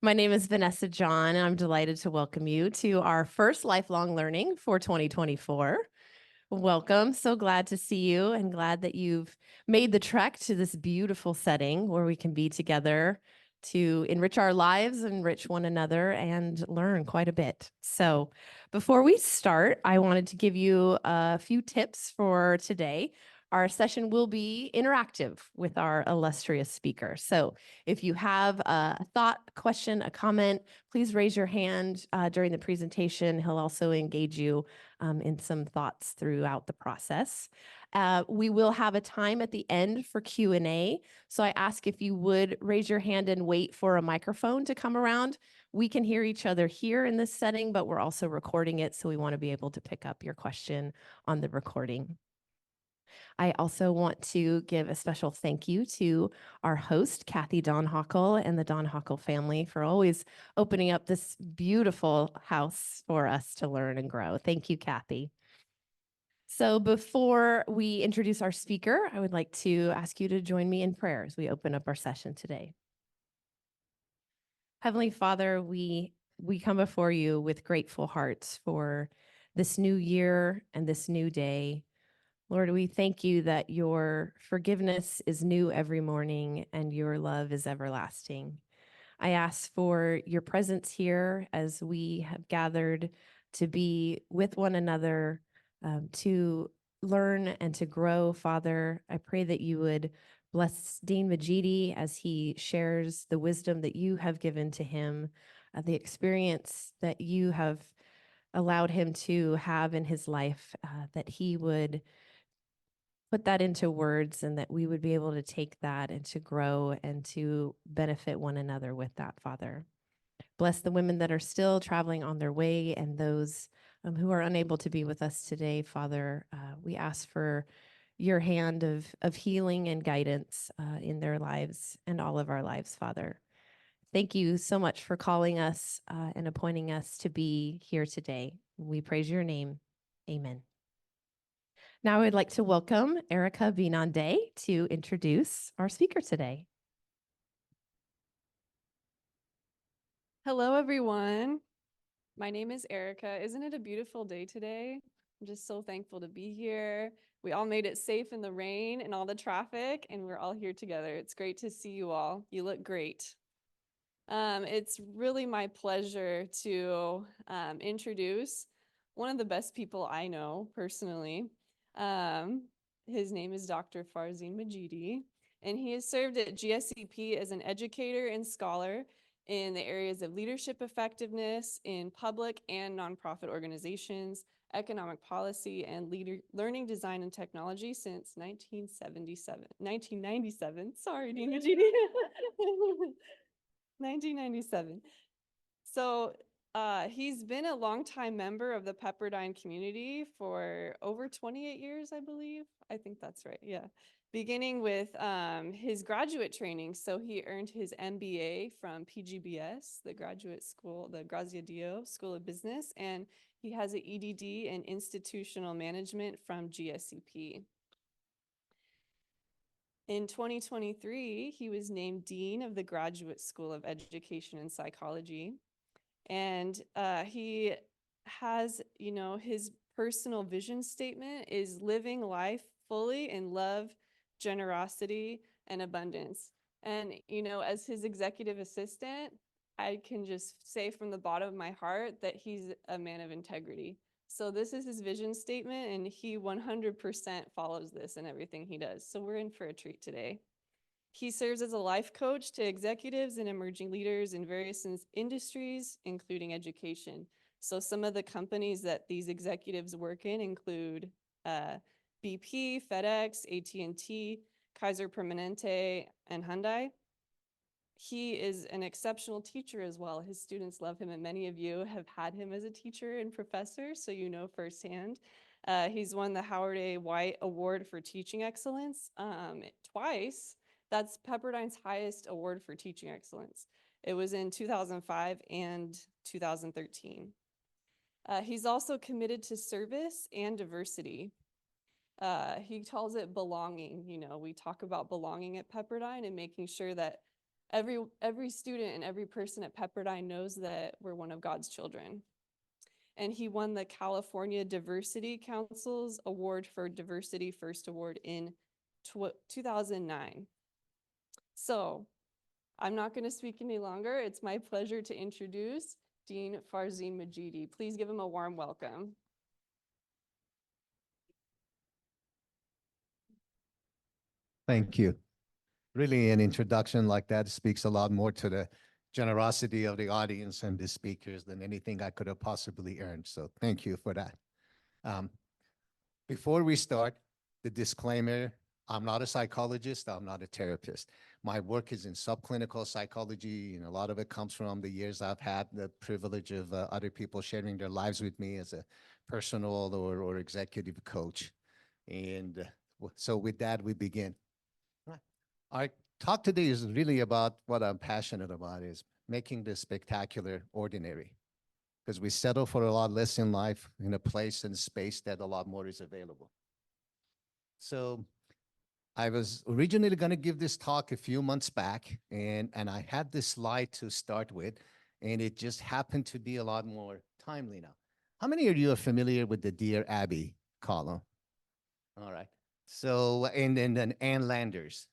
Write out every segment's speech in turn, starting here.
My name is Vanessa John, and I'm delighted to welcome you to our first lifelong learning for 2024. Welcome. So glad to see you and glad that you've made the trek to this beautiful setting where we can be together to enrich our lives, enrich one another, and learn quite a bit. So before we start, I wanted to give you a few tips for today. Our session will be interactive with our illustrious speaker. So if you have a thought, a question, a comment, please raise your hand during the presentation. He'll also engage you in some thoughts throughout the process. We will have a time at the end for Q&A. So I ask if you would raise your hand and wait for a microphone to come around. We can hear each other here in this setting, but we're also recording it, so we want to be able to pick up your question on the recording. I also want to give a special thank you to our host, Kathy Donhockle, and the Donhockle family for always opening up this beautiful house for us to learn and grow. Thank you, Kathy. So before we introduce our speaker, I would like to ask you to join me in prayer as we open up our session today. Heavenly Father, we come before you with grateful hearts for this new year and this new day. Lord, we thank you that your forgiveness is new every morning and your love is everlasting. I ask for your presence here as we have gathered to be with one another, to learn and to grow, Father. I pray that you would bless Dean Madjidi as he shares the wisdom that you have given to him, the experience that you have allowed him to have in his life, that he would put that into words and that we would be able to take that and to grow and to benefit one another with that, Father. Bless the women that are still traveling on their way and those who are unable to be with us today, Father. We ask for your hand of healing and guidance in their lives and all of our lives, Father. Thank you so much for calling us and appointing us to be here today. We praise your name. Amen. Now I would like to welcome Erica Binande to introduce our speaker today. Hello, everyone. My name is Erica. Isn't it a beautiful day today? I'm just so thankful to be here. We all made it safe in the rain and all the traffic, and we're all here together. It's great to see you all. You look great. It's really my pleasure to introduce one of the best people I know personally. His name is Dr. Farzin Madjidi, and he has served at GSEP as an educator and scholar in the areas of leadership effectiveness in public and nonprofit organizations, economic policy, and learning design and technology since 1997. Sorry, Dean Madjidi. 1997. So he's been a longtime member of the Pepperdine community for over 28 years, I believe. I think that's right. Yeah. Beginning with his graduate training. So he earned his MBA from PGBS, the graduate school, the Graziadio School of Business, and he has an EDD in institutional management from GSEP. In 2023, he was named Dean of the Graduate School of Education and Psychology. And he has, his personal vision statement is living life fully in love, generosity, and abundance. And, as his executive assistant, I can just say from the bottom of my heart that he's a man of integrity. So this is his vision statement, and he 100% follows this in everything he does. So we're in for a treat today. He serves as a life coach to executives and emerging leaders in various industries, including education. So some of the companies that these executives work in include BP, FedEx, AT&T, Kaiser Permanente, and Hyundai. He is an exceptional teacher as well. His students love him, and many of you have had him as a teacher and professor, so you know firsthand. He's won the Howard A. White Award for Teaching Excellence twice. That's Pepperdine's highest award for teaching excellence. It was in 2005 and 2013. He's also committed to service and diversity. He calls it belonging. We talk about belonging at Pepperdine and making sure that every student and every person at Pepperdine knows that we're one of God's children. And he won the California Diversity Council's Award for Diversity First Award in 2009. So I'm not going to speak any longer. It's my pleasure to introduce Dean Farzin Madjidi. Please give him a warm welcome. Thank you. Really, an introduction like that speaks a lot more to the generosity of the audience and the speakers than anything I could have possibly earned. So thank you for that. Before we start, the disclaimer, I'm not a psychologist, I'm not a therapist. My work is in subclinical psychology, and a lot of it comes from the years I've had the privilege of other people sharing their lives with me as a personal or executive coach. And so with that, we begin. Our talk today is really about what I'm passionate about, is making the spectacular ordinary. Because we settle for a lot less in life in a place and space that a lot more is available. So I was originally going to give this talk a few months back, and I had this slide to start with, and it just happened to be a lot more timely now. How many of you are familiar with the Dear Abby column? All right. So, and then Ann Landers.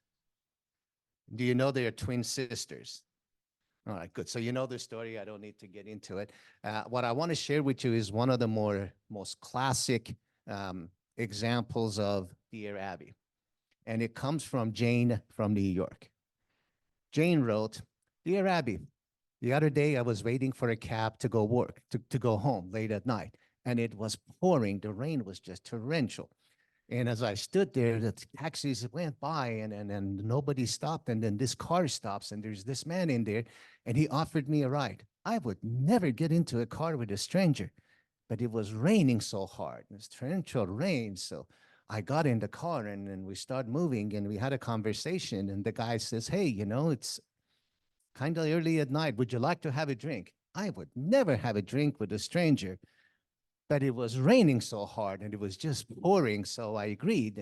Do you know they are twin sisters? All right, good. So you know the story. I don't need to get into it. What I want to share with you is one of the most classic examples of Dear Abby. And it comes from Jane from New York. Jane wrote, Dear Abby, the other day I was waiting for a cab to go work, to go home late at night. And it was pouring. The rain was just torrential. And as I stood there, the taxis went by and nobody stopped. And then this car stops and there's this man in there and he offered me a ride. I would never get into a car with a stranger, but it was raining so hard. It was torrential rain. So I got in the car and then we started moving and we had a conversation. And the guy says, hey, you know, it's kind of early at night. Would you like to have a drink? I would never have a drink with a stranger. But it was raining so hard and it was just pouring, so I agreed.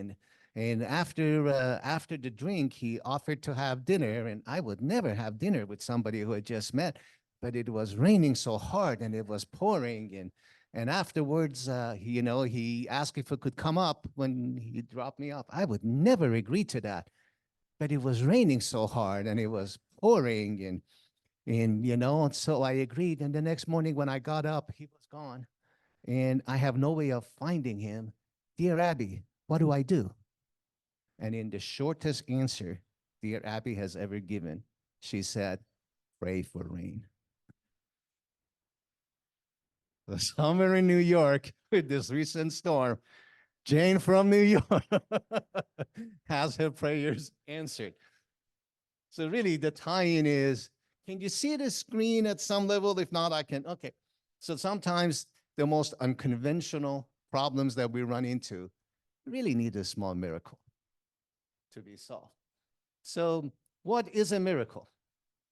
And after the drink, he offered to have dinner, and I would never have dinner with somebody who had just met. But it was raining so hard and it was pouring, and afterwards, he asked if I could come up when he dropped me off. I would never agree to that. But it was raining so hard and it was pouring, and so I agreed. And the next morning when I got up, he was gone. And I have no way of finding him. Dear Abby, what do I do? And in the shortest answer Dear Abby has ever given, she said, pray for rain. The summer in New York with this recent storm, Jane from New York has her prayers answered. So really the tie-in is, can you see the screen at some level? If not, I can, okay. So sometimes the most unconventional problems that we run into really need a small miracle to be solved. So what is a miracle?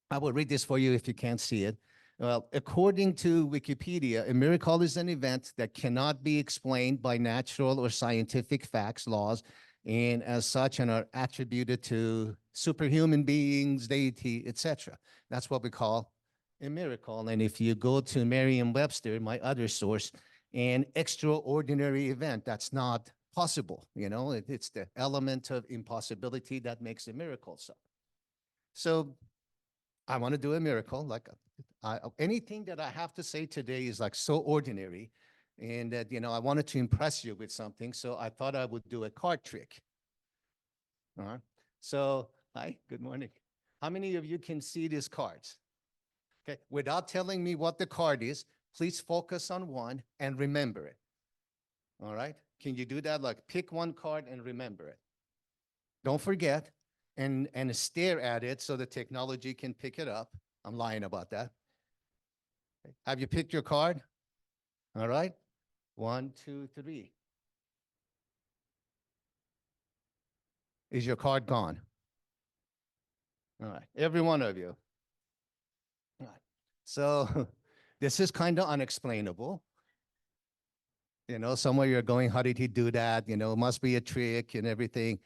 I will read this for you if you can't see it. Well, according to Wikipedia, a miracle is an event that cannot be explained by natural or scientific facts, laws, and as such and are attributed to superhuman beings, deity, etc. That's what we call a miracle. And if you go to Merriam-Webster, my other source, an extraordinary event that's not possible, it's the element of impossibility that makes a miracle. So I want to do a miracle. Like anything that I have to say today is like so ordinary, and that I wanted to impress you with something, so I thought I would do a card trick. All right. So hi, good morning. How many of you can see these cards? Okay, without telling me what the card is, please focus on one and remember it. All right, can you do that? Like pick one card and remember it. Don't forget and stare at it so the technology can pick it up. I'm lying about that. Okay. Have you picked your card? All right, 1, 2, 3. Is your card gone? All right, every one of you. All right. So this is kind of unexplainable. Somewhere you're going, how did he do that? It must be a trick and everything.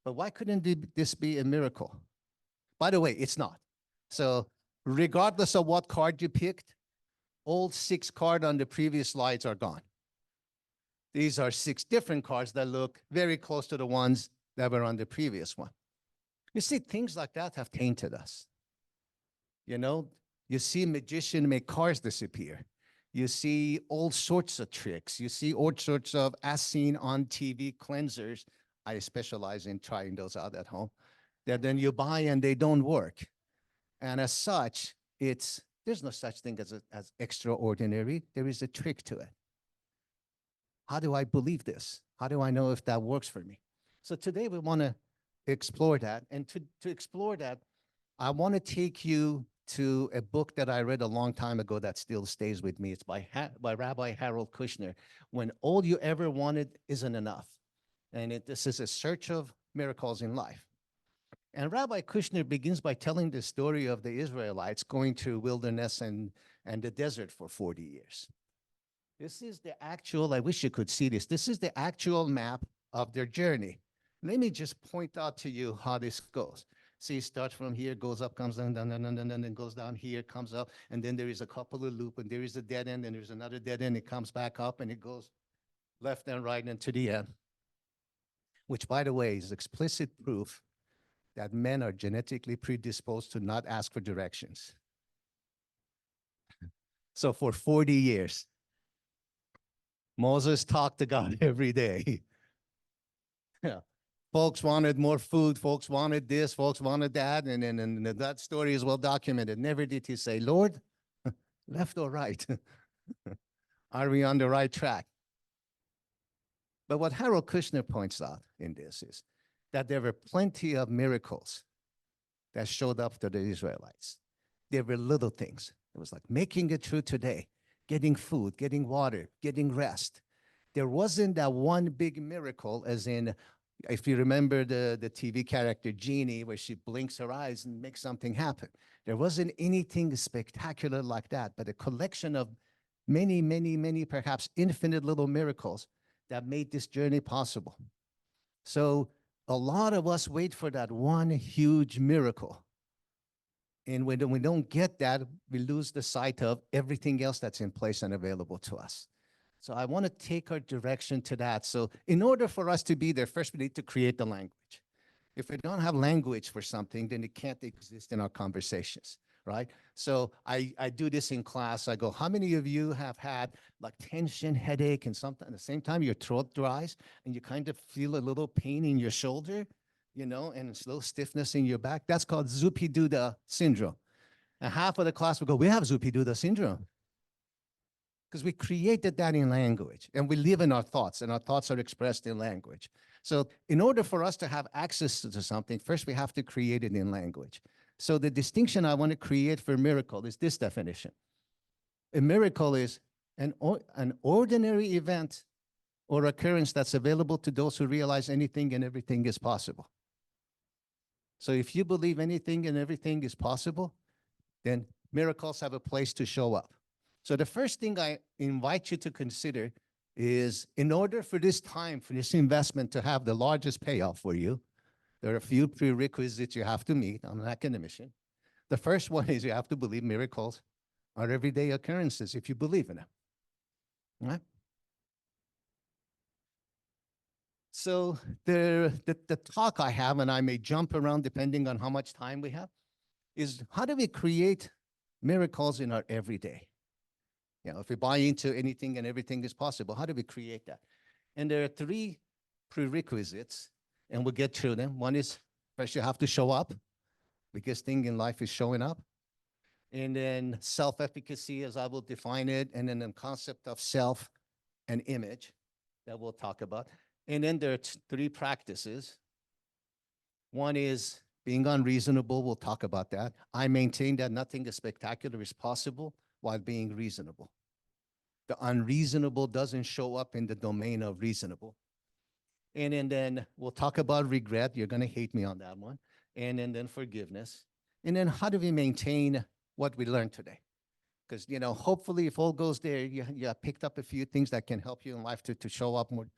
But why couldn't this be a miracle? By the way, it's not. So regardless of what card you picked, all 6 cards on the previous slides are gone. These are 6 different cards that look very close to the ones that were on the previous one. You see, things like that have tainted us. You know, you see magician make cars disappear. You see all sorts of tricks. You see all sorts of as seen on TV cleansers. I specialize in trying those out at home. That then you buy and they don't work. And as such, there's no such thing as extraordinary. There is a trick to it. How do I believe this? How do I know if that works for me? So today we want to explore that. And to explore that, I want to take you to a book that I read a long time ago that still stays with me. It's by Rabbi Harold Kushner, When All You Ever Wanted Isn't Enough. And this is a search of miracles in life. And Rabbi Kushner begins by telling the story of the Israelites going through wilderness and the desert for 40 years. This is the actual, I wish you could see this. This is the actual map of their journey. Let me just point out to you how this goes. See, it starts from here, goes up, comes down, then goes down here, comes up, and then there is a couple of loops, and there is a dead end, and there's another dead end. It comes back up, and it goes left and right and to the end, which, by the way, is explicit proof that men are genetically predisposed to not ask for directions. So for 40 years, Moses talked to God every day. Yeah. Folks wanted more food. Folks wanted this. Folks wanted that. And that story is well documented. Never did he say, Lord, left or right? Are we on the right track? But what Harold Kushner points out in this is that there were plenty of miracles that showed up to the Israelites. There were little things. It was like making it through today, getting food, getting water, getting rest. There wasn't that one big miracle, as in, if you remember the TV character Jeannie, where she blinks her eyes and makes something happen. There wasn't anything spectacular like that, but a collection of many, many, many, perhaps infinite little miracles that made this journey possible. So a lot of us wait for that one huge miracle. And when we don't get that, we lose the sight of everything else that's in place and available to us. So I want to take our direction to that. So in order for us to be there, first we need to create the language. If we don't have language for something, then it can't exist in our conversations, right? So I do this in class. I go, how many of you have had like tension, headache, and something at the same time your throat dries and you kind of feel a little pain in your shoulder, you know, and a little stiffness in your back? That's called Zupi-Duda syndrome. And half of the class will go, we have Zupi-Duda syndrome. Because we created that in language, and we live in our thoughts, and our thoughts are expressed in language. So in order for us to have access to something, first we have to create it in language. So the distinction I want to create for miracle is this definition. A miracle is an ordinary event or occurrence that's available to those who realize anything and everything is possible. So if you believe anything and everything is possible, then miracles have a place to show up. So the first thing I invite you to consider is, in order for this time, for this investment to have the largest payoff for you, there are a few prerequisites you have to meet. I'm an academician. The first one is you have to believe miracles are everyday occurrences if you believe in them. All right? So the talk I have, and I may jump around depending on how much time we have, is how do we create miracles in our everyday? You know, if we buy into anything and everything is possible, how do we create that? And there are 3 prerequisites, and we'll get through them. One is, first you have to show up. Biggest thing in life is showing up. And then self-efficacy, as I will define it, and then the concept of self and image that we'll talk about. And then there are 3 practices. One is being unreasonable. We'll talk about that. I maintain that nothing as spectacular is possible while being reasonable. The unreasonable doesn't show up in the domain of reasonable. And then we'll talk about regret. You're going to hate me on that one. And then forgiveness. And then how do we maintain what we learned today? Because, you know, hopefully if all goes there, you have picked up a few things that can help you in life to show up more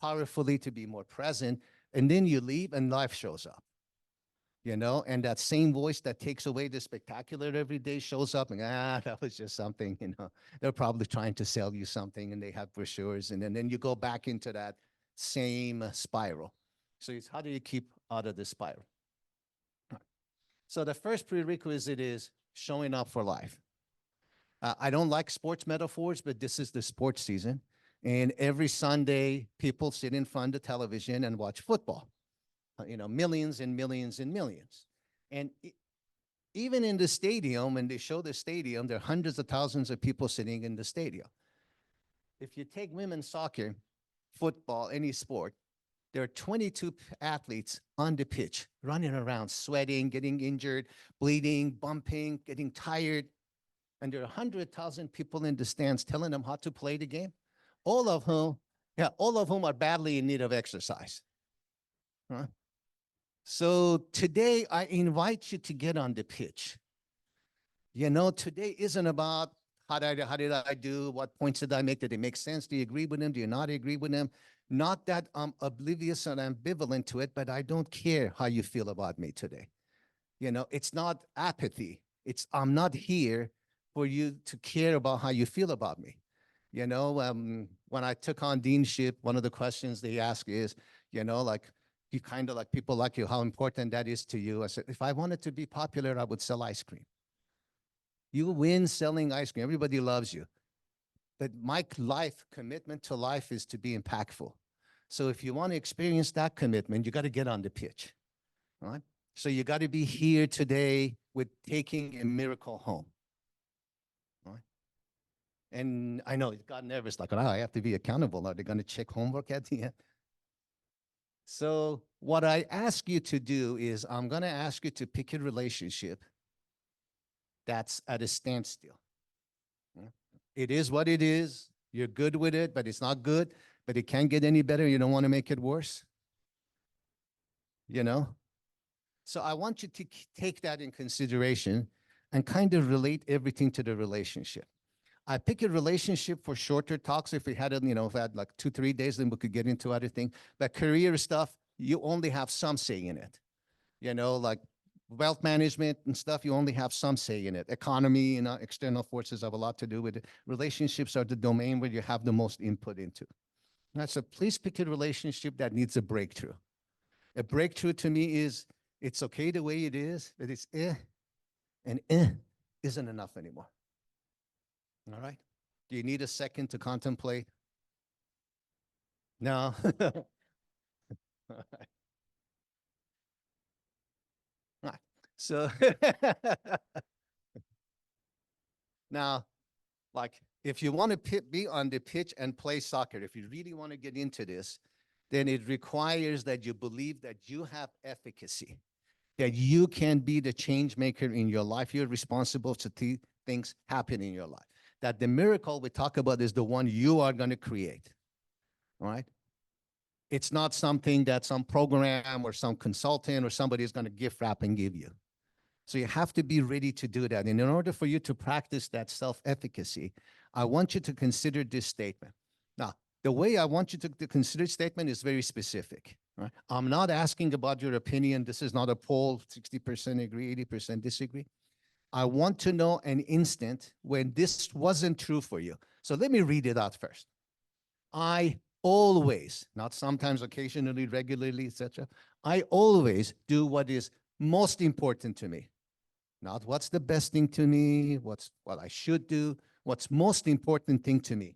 powerfully, to be more present. And then you leave and life shows up. you know, and that same voice that takes away the spectacular every day shows up and, that was just something, you know, they're probably trying to sell you something and they have brochures. And then you go back into that same spiral. So it's how do you keep out of the spiral? So the first prerequisite is showing up for life. I don't like sports metaphors, but this is the sports season. And every Sunday, people sit in front of the television and watch football. You know, millions and millions and millions. And even in the stadium, when they show the stadium, there are hundreds of thousands of people sitting in the stadium. If you take women's soccer, football, any sport, there are 22 athletes on the pitch, running around, sweating, getting injured, bleeding, bumping, getting tired. And there are 100,000 people in the stands telling them how to play the game, all of whom are badly in need of exercise. Huh? So today, I invite you to get on the pitch. You know, today isn't about how did I do? What points did I make? Did they make sense? Do you agree with them? Do you not agree with them? Not that I'm oblivious and ambivalent to it, but I don't care how you feel about me today. You know, it's not apathy. It's I'm not here for you to care about how you feel about me. You know, when I took on deanship, one of the questions they ask is, you know, like, you kind of like people like you, how important that is to you. I said, if I wanted to be popular, I would sell ice cream. You win selling ice cream. Everybody loves you. But my life commitment to life is to be impactful. So if you want to experience that commitment, you got to get on the pitch, right? So you got to be here today with taking a miracle home, right? And I know it got nervous, like, oh, I have to be accountable. Are they going to check homework at the end? So what I ask you to do is I'm going to ask you to pick a relationship that's at a standstill. It is what it is. You're good with it, but it's not good, but it can't get any better. You don't want to make it worse. You know? So I want you to take that in consideration and kind of relate everything to the relationship. I pick a relationship for shorter talks. If we had, if I had like 2-3 days, then we could get into other things. But career stuff, you only have some say in it. You know, like wealth management and stuff, you only have some say in it. Economy and external forces have a lot to do with it. Relationships are the domain where you have the most input into. So please pick a relationship that needs a breakthrough. A breakthrough to me is it's okay the way it is, but it's and isn't enough anymore. All right? Do you need a second to contemplate? No. All right. So now, like, if you want to be on the pitch and play soccer, if you really want to get into this, then it requires that you believe that you have efficacy, that you can be the change maker in your life. You're responsible to things happen in your life. That the miracle we talk about is the one you are going to create, all right? It's not something that some program or some consultant or somebody is going to gift wrap and give you. So you have to be ready to do that. And in order for you to practice that self-efficacy, I want you to consider this statement. Now, the way I want you to consider statement is very specific. Right? I'm not asking about your opinion. This is not a poll, 60% agree, 80% disagree. I want to know an instant when this wasn't true for you. So let me read it out first. I always, not sometimes, occasionally, regularly, etc. I always do what is most important to me. Not what's the best thing to me, what I should do, what's most important thing to me.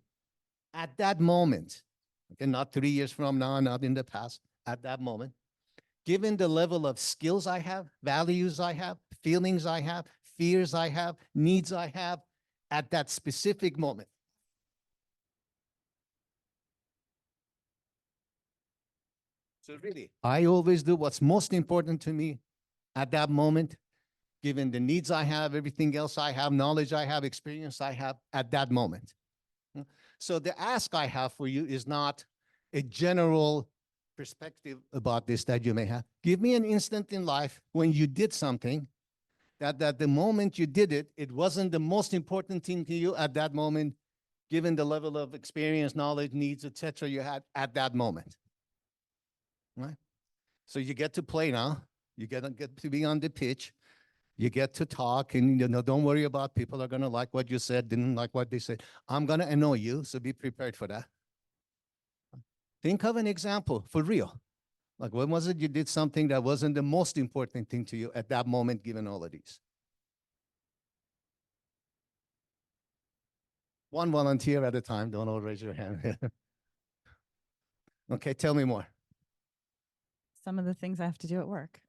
At that moment, okay, not 3 years from now, not in the past, at that moment, given the level of skills I have, values I have, feelings I have, fears I have, needs I have, at that specific moment. So really, I always do what's most important to me at that moment, given the needs I have, everything else I have, knowledge I have, experience I have at that moment. So the ask I have for you is not a general perspective about this that you may have. Give me an instant in life when you did something that the moment you did it, it wasn't the most important thing to you at that moment, given the level of experience, knowledge, needs, etc. you had at that moment. Right? So you get to play now. You get to be on the pitch. You get to talk, and don't worry about people are gonna like what you said, didn't like what they said. I'm gonna annoy you, so be prepared for that. Think of an example for real. Like, when was it you did something that wasn't the most important thing to you at that moment, given all of these? One volunteer at a time. Don't all raise your hand. Okay, tell me more. Some of the things I have to do at work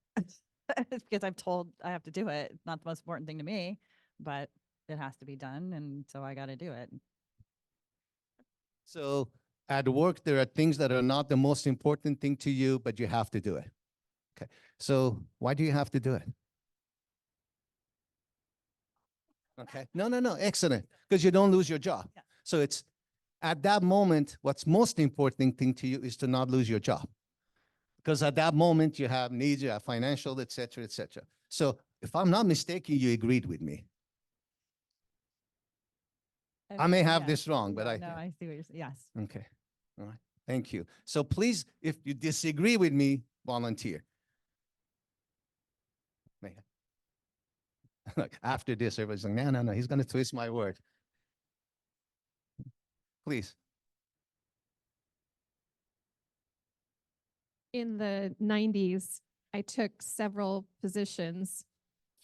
because I've told I have to do it. It's not the most important thing to me, but it has to be done. And so I got to do it. So at work, there are things that are not the most important thing to you, but you have to do it. Okay. So why do you have to do it? Okay. No. Excellent. Because you don't lose your job. Yeah. So it's at that moment, what's most important thing to you is to not lose your job. Because at that moment, you have needs, you have financial, et cetera, et cetera. So if I'm not mistaken, you agreed with me. I may have this wrong, but no, I see what you're saying. Yes. Okay. All right. Thank you. So please, if you disagree with me, volunteer. Like, after this, everybody's like, no, he's going to twist my word. Please. In the 90s, I took several positions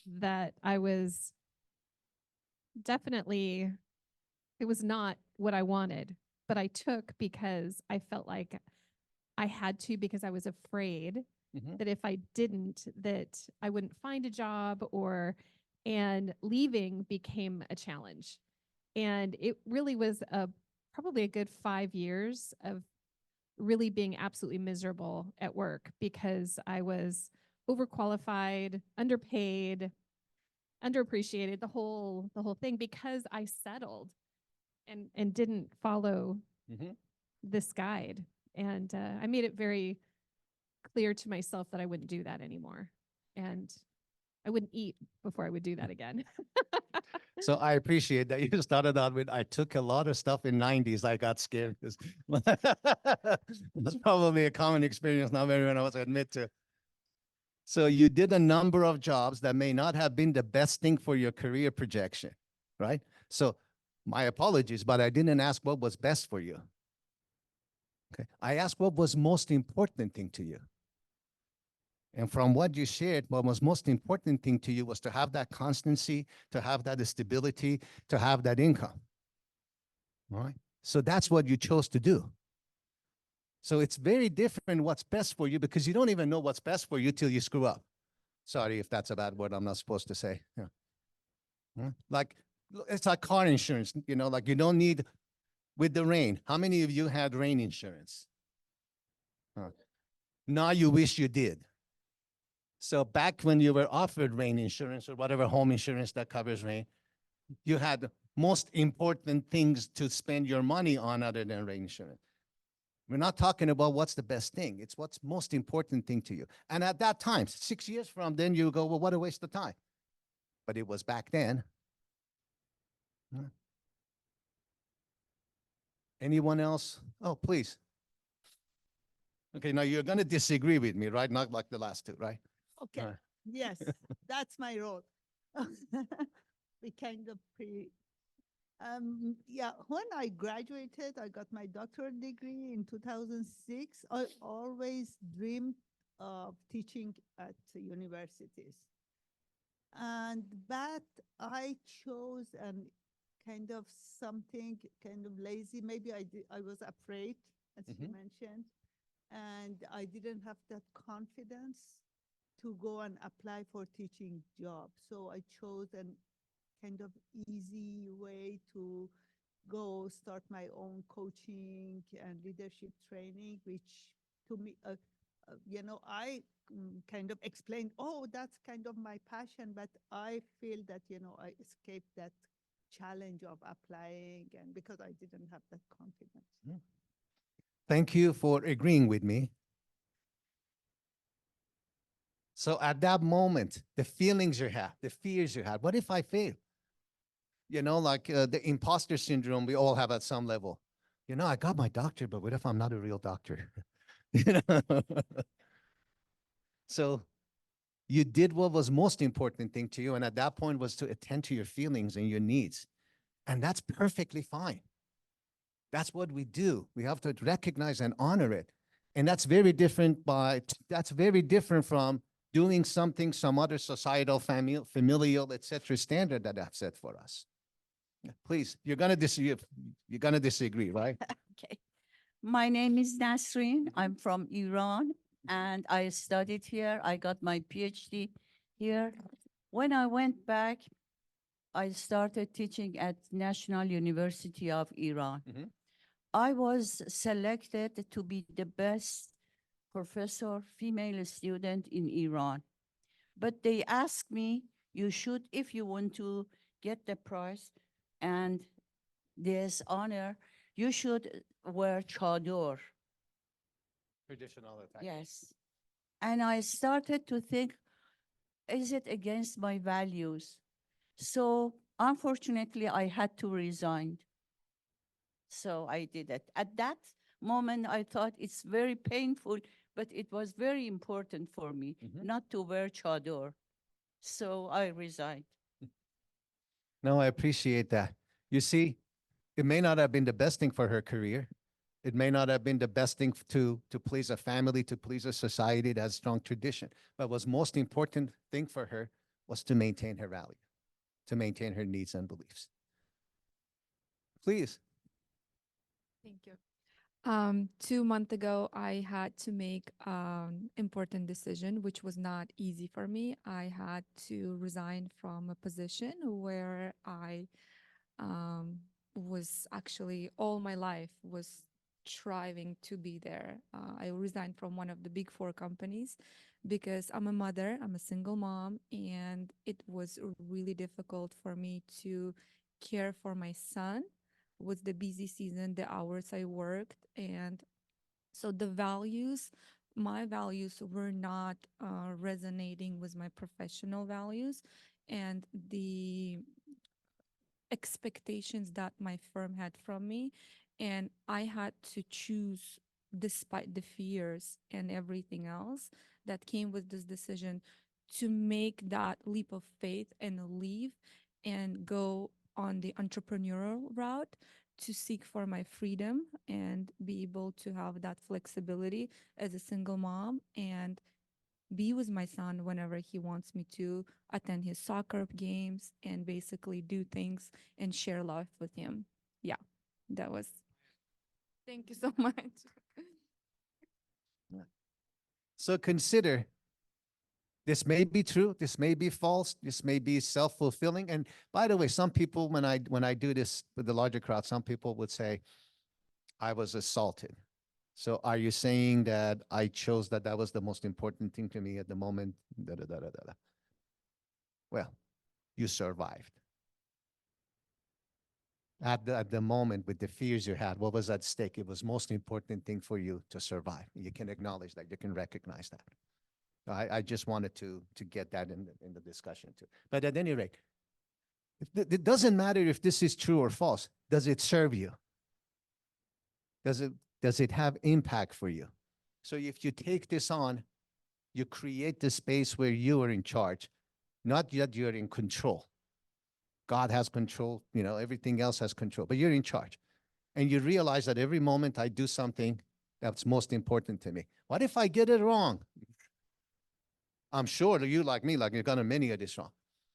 that I was definitely, it was not what I wanted, but I took because I felt like I had to, because I was afraid that if I didn't, that I wouldn't find a job, and leaving became a challenge. And it really was probably a good 5 years of really being absolutely miserable at work because I was overqualified, underpaid, underappreciated, the whole thing, because I settled and didn't follow this guide. And I made it very clear to myself that I wouldn't do that anymore. And I wouldn't eat before I would do that again. So I appreciate that you started out with, I took a lot of stuff in 90s. I got scared because that's probably a common experience not everyone wants to admit to. So you did a number of jobs that may not have been the best thing for your career projection, right? So my apologies, but I didn't ask what was best for you. Okay. I asked what was most important thing to you. And from what you shared, what was most important thing to you was to have that constancy, to have that stability, to have that income. All right. So that's what you chose to do. So it's very different what's best for you, because you don't even know what's best for you till you screw up. Sorry if that's a bad word I'm not supposed to say. Yeah. Like, it's like car insurance, like you don't need, with the rain. How many of you had rain insurance? Now you wish you did. So back when you were offered rain insurance or whatever home insurance that covers rain, you had most important things to spend your money on other than rain insurance. We're not talking about what's the best thing. It's what's most important thing to you. And at that time, 6 years from then, you go, well, what a waste of time. But it was back then. Anyone else? Oh, please. Okay, now you're going to disagree with me, right? Not like the last two, right? Okay. Right. Yes, that's my role. We kind of yeah, when I graduated, I got my doctorate degree in 2006. I always dreamed of teaching at universities. But I chose kind of something kind of lazy. Maybe I was afraid, as you mentioned, and I didn't have that confidence to go and apply for teaching jobs. So I chose a kind of easy way to go start my own coaching and leadership training, which to me, I kind of explained, oh, that's kind of my passion, but I feel that, I escaped that challenge of applying, and because I didn't have that confidence. Thank you for agreeing with me. So at that moment, the feelings you have, the fears you had, what if I fail? Like the imposter syndrome we all have at some level. I got my doctorate, but what if I'm not a real doctor? So You did what was most important thing to you. And at that point was to attend to your feelings and your needs. And that's perfectly fine. That's what we do. We have to recognize and honor it. And that's very different from doing something, some other societal, familial, etc. standard that I've set for us. Please, you're gonna disagree, right? Okay. My name is Nasreen. I'm from Iran and I studied here. I got my PhD here. When I went back, I started teaching at National University of Iran. Mhm. I was selected to be the best professor, female student in Iran. But they asked me, you should, if you want to get the prize and this honor, you should wear chador. Traditional attack. Yes. And I started to think, is it against my values? So unfortunately, I had to resign. So I did it. At that moment, I thought it's very painful, but it was very important for me Mhm. not to wear chador. So I resigned. No, I appreciate that. You see, it may not have been the best thing for her career. It may not have been the best thing to please a family, to please a society that has strong tradition. But what's most important thing for her was to maintain her value, to maintain her needs and beliefs. Please. Thank you. 2 months ago, I had to make an important decision, which was not easy for me. I had to resign from a position where I was actually all my life was striving to be there. I resigned from one of the big four companies because I'm a mother, I'm a single mom, and it was really difficult for me to care for my son with the busy season, the hours I worked. And so my values were not resonating with my professional values and the expectations that my firm had from me. And I had to choose, despite the fears and everything else that came with this decision, to make that leap of faith and leave and go on the entrepreneurial route to seek for my freedom and be able to have that flexibility as a single mom and be with my son whenever he wants me to, attend his soccer games, and basically do things and share life with him. Yeah, that was. Thank you so much. So consider, this may be true, this may be false, this may be self-fulfilling. And by the way, some people, when I do this with the larger crowd, some people would say, I was assaulted. So are you saying that I chose that was the most important thing to me at the moment? Da, da, da, da, da. Well, you survived. At the moment, with the fears you had, what was at stake? It was most important thing for you to survive. You can acknowledge that. You can recognize that. I just wanted to get that in the discussion too. But at any rate, it doesn't matter if this is true or false. Does it serve you? Does it have impact for you? So if you take this on, you create the space where you are in charge, not that you're in control. God has control, everything else has control, but you're in charge. And you realize that every moment I do something that's most important to me. What if I get it wrong? I'm sure you, like me, like you're gonna many of this wrong.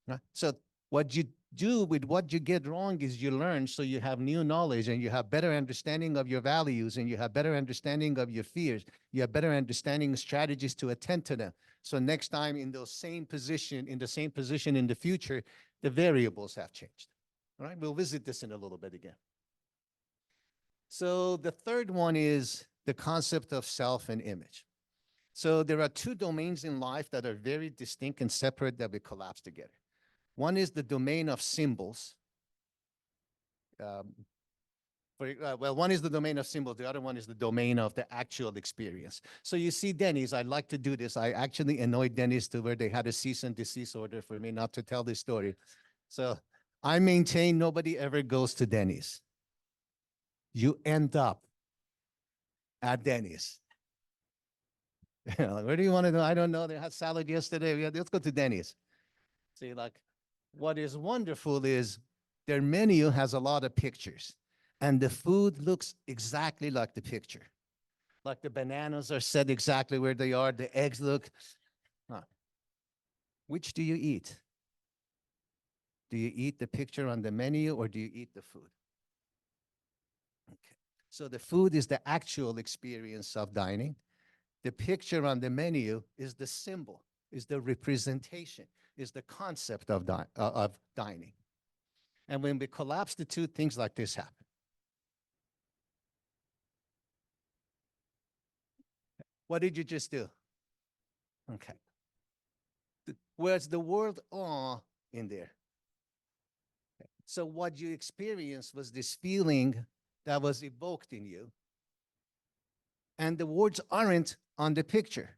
Right? So what you do with what you get wrong is you learn, so you have new knowledge and you have better understanding of your values and you have better understanding of your fears. You have better understanding strategies to attend to them. So next time in the same position in the future, the variables have changed. All right, we'll visit this in a little bit again. So the third one is the concept of self and image. So there are two domains in life that are very distinct and separate that we collapse together. One is the domain of symbols. One is the domain of symbols. The other one is the domain of the actual experience. So you see, Denny's, I like to do this. I actually annoyed Denny's to where they had a cease and desist order for me not to tell this story. So I maintain nobody ever goes to Denny's. You end up at Denny's. Like, where do you want to go? I don't know. They had salad yesterday. Let's go to Denny's. See, like, what is wonderful is their menu has a lot of pictures, and the food looks exactly like the picture. Like the bananas are set exactly where they are. The eggs look. Huh. Which do you eat? Do you eat the picture on the menu or do you eat the food? Okay. So the food is the actual experience of dining. The picture on the menu is the symbol, is the representation, is the concept of dining. And when we collapse the two, things like this happen. What did you just do? Okay. Where's the word awe in there? So what you experienced was this feeling that was evoked in you. And the words aren't on the picture.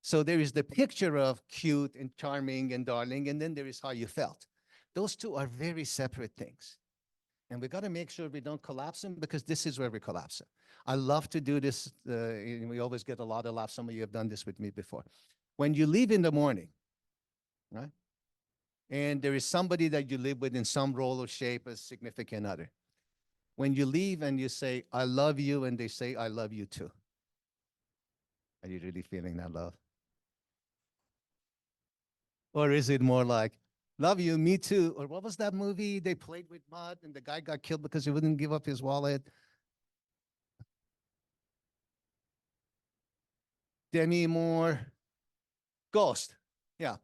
So there is the picture of cute and charming and darling, and then there is how you felt. Those two are very separate things. And we got to make sure we don't collapse them, because this is where we collapse them. I love to do this. And we always get a lot of laughs. Some of you have done this with me before. When you leave in the morning, right? And there is somebody that you live with in some role or shape as significant other. When you leave and you say, I love you, and they say, I love you too. Are you really feeling that love? Or is it more like, love you, me too? Or what was that movie? They played with mud and the guy got killed because he wouldn't give up his wallet. Demi Moore, Ghost. Yeah.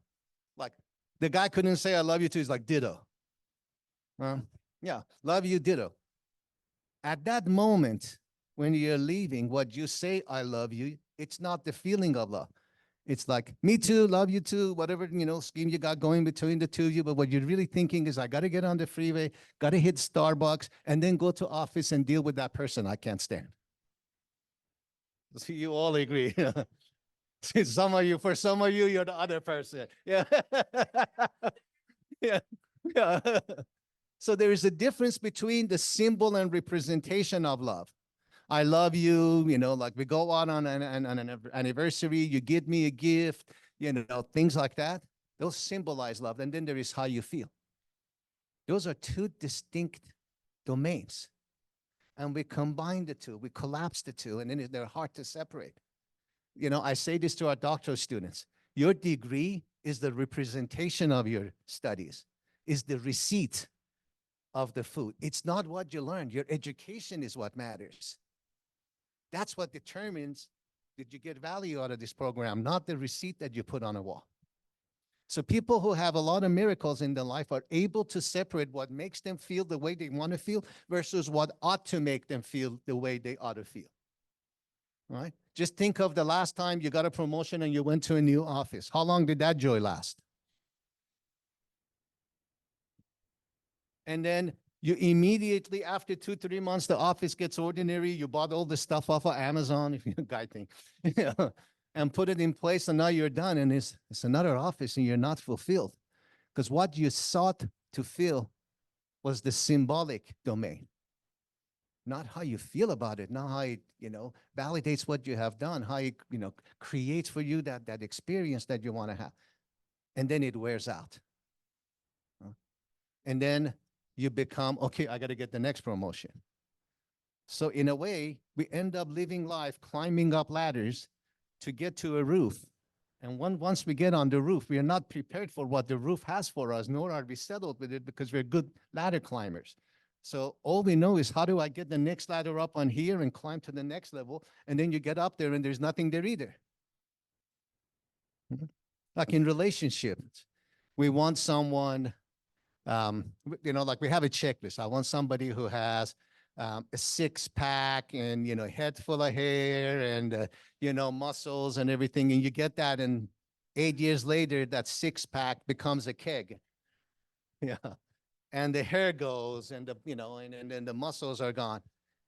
Like the guy couldn't say I love you too. He's like, ditto. Yeah, love you, ditto. At that moment, when you're leaving, what you say, I love you, it's not the feeling of love. It's like, me too, love you too, whatever, scheme you got going between the two of you. But what you're really thinking is, I got to get on the freeway, got to hit Starbucks, and then go to office and deal with that person I can't stand. So you all agree. For some of you, you're the other person. Yeah. Yeah. Yeah. So there is a difference between the symbol and representation of love. I love you, like we go out on an anniversary, you give me a gift, things like that. Those symbolize love. And then there is how you feel. Those are two distinct domains. And we combine the two, we collapse the two, and then they're hard to separate. I say this to our doctoral students. Your degree is the representation of your studies, is the receipt of the food. It's not what you learned. Your education is what matters. That's what determines, did you get value out of this program, not the receipt that you put on a wall. So people who have a lot of miracles in their life are able to separate what makes them feel the way they want to feel versus what ought to make them feel the way they ought to feel. Right? Just think of the last time you got a promotion and you went to a new office. How long did that joy last? And then you immediately, after 2-3 months, the office gets ordinary. You bought all the stuff off of Amazon, if you're a guy thing, and put it in place, and now you're done. And it's another office, and you're not fulfilled. Because what you sought to fill was the symbolic domain, not how you feel about it, not how it, validates what you have done, how it, creates for you that experience that you want to have. And then it wears out. And then you become, okay, I got to get the next promotion. So in a way, we end up living life climbing up ladders to get to a roof. And once we get on the roof, we are not prepared for what the roof has for us, nor are we settled with it because we're good ladder climbers. So all we know is, how do I get the next ladder up on here and climb to the next level? And then you get up there and there's nothing there either. Like in relationships, we want someone, like we have a checklist. I want somebody who has a 6-pack and, head full of hair and, muscles and everything. And you get that, and 8 years later, that 6-pack becomes a keg. Yeah. And the hair goes, and and then the muscles are gone.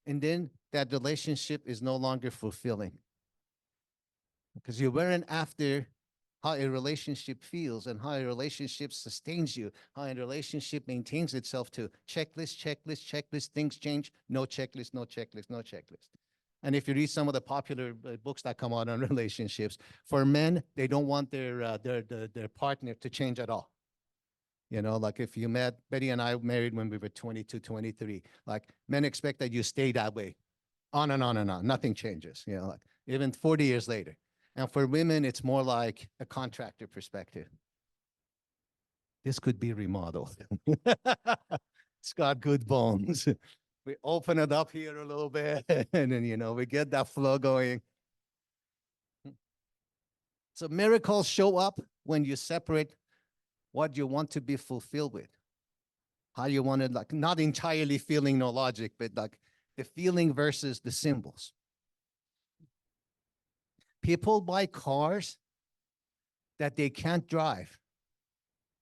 And then that relationship is no longer fulfilling, because you weren't after how a relationship feels and how a relationship sustains you, how a relationship maintains itself to checklist, checklist, checklist, things change, no checklist, no checklist, no checklist. And if you read some of the popular books that come out on relationships, for men, they don't want their partner to change at all. You know, like if you met, Betty and I married when we were 22, 23, like men expect that you stay that way, on and on and on, nothing changes, you know, like even 40 years later. And for women, it's more like a contractor perspective. This could be remodeled. It's got good bones. We open it up here a little bit, and then, you know, we get that flow going. So miracles show up when you separate what you want to be fulfilled with. How you want to, like, not entirely feeling no logic, but like the feeling versus the symbols. People buy cars that they can't drive.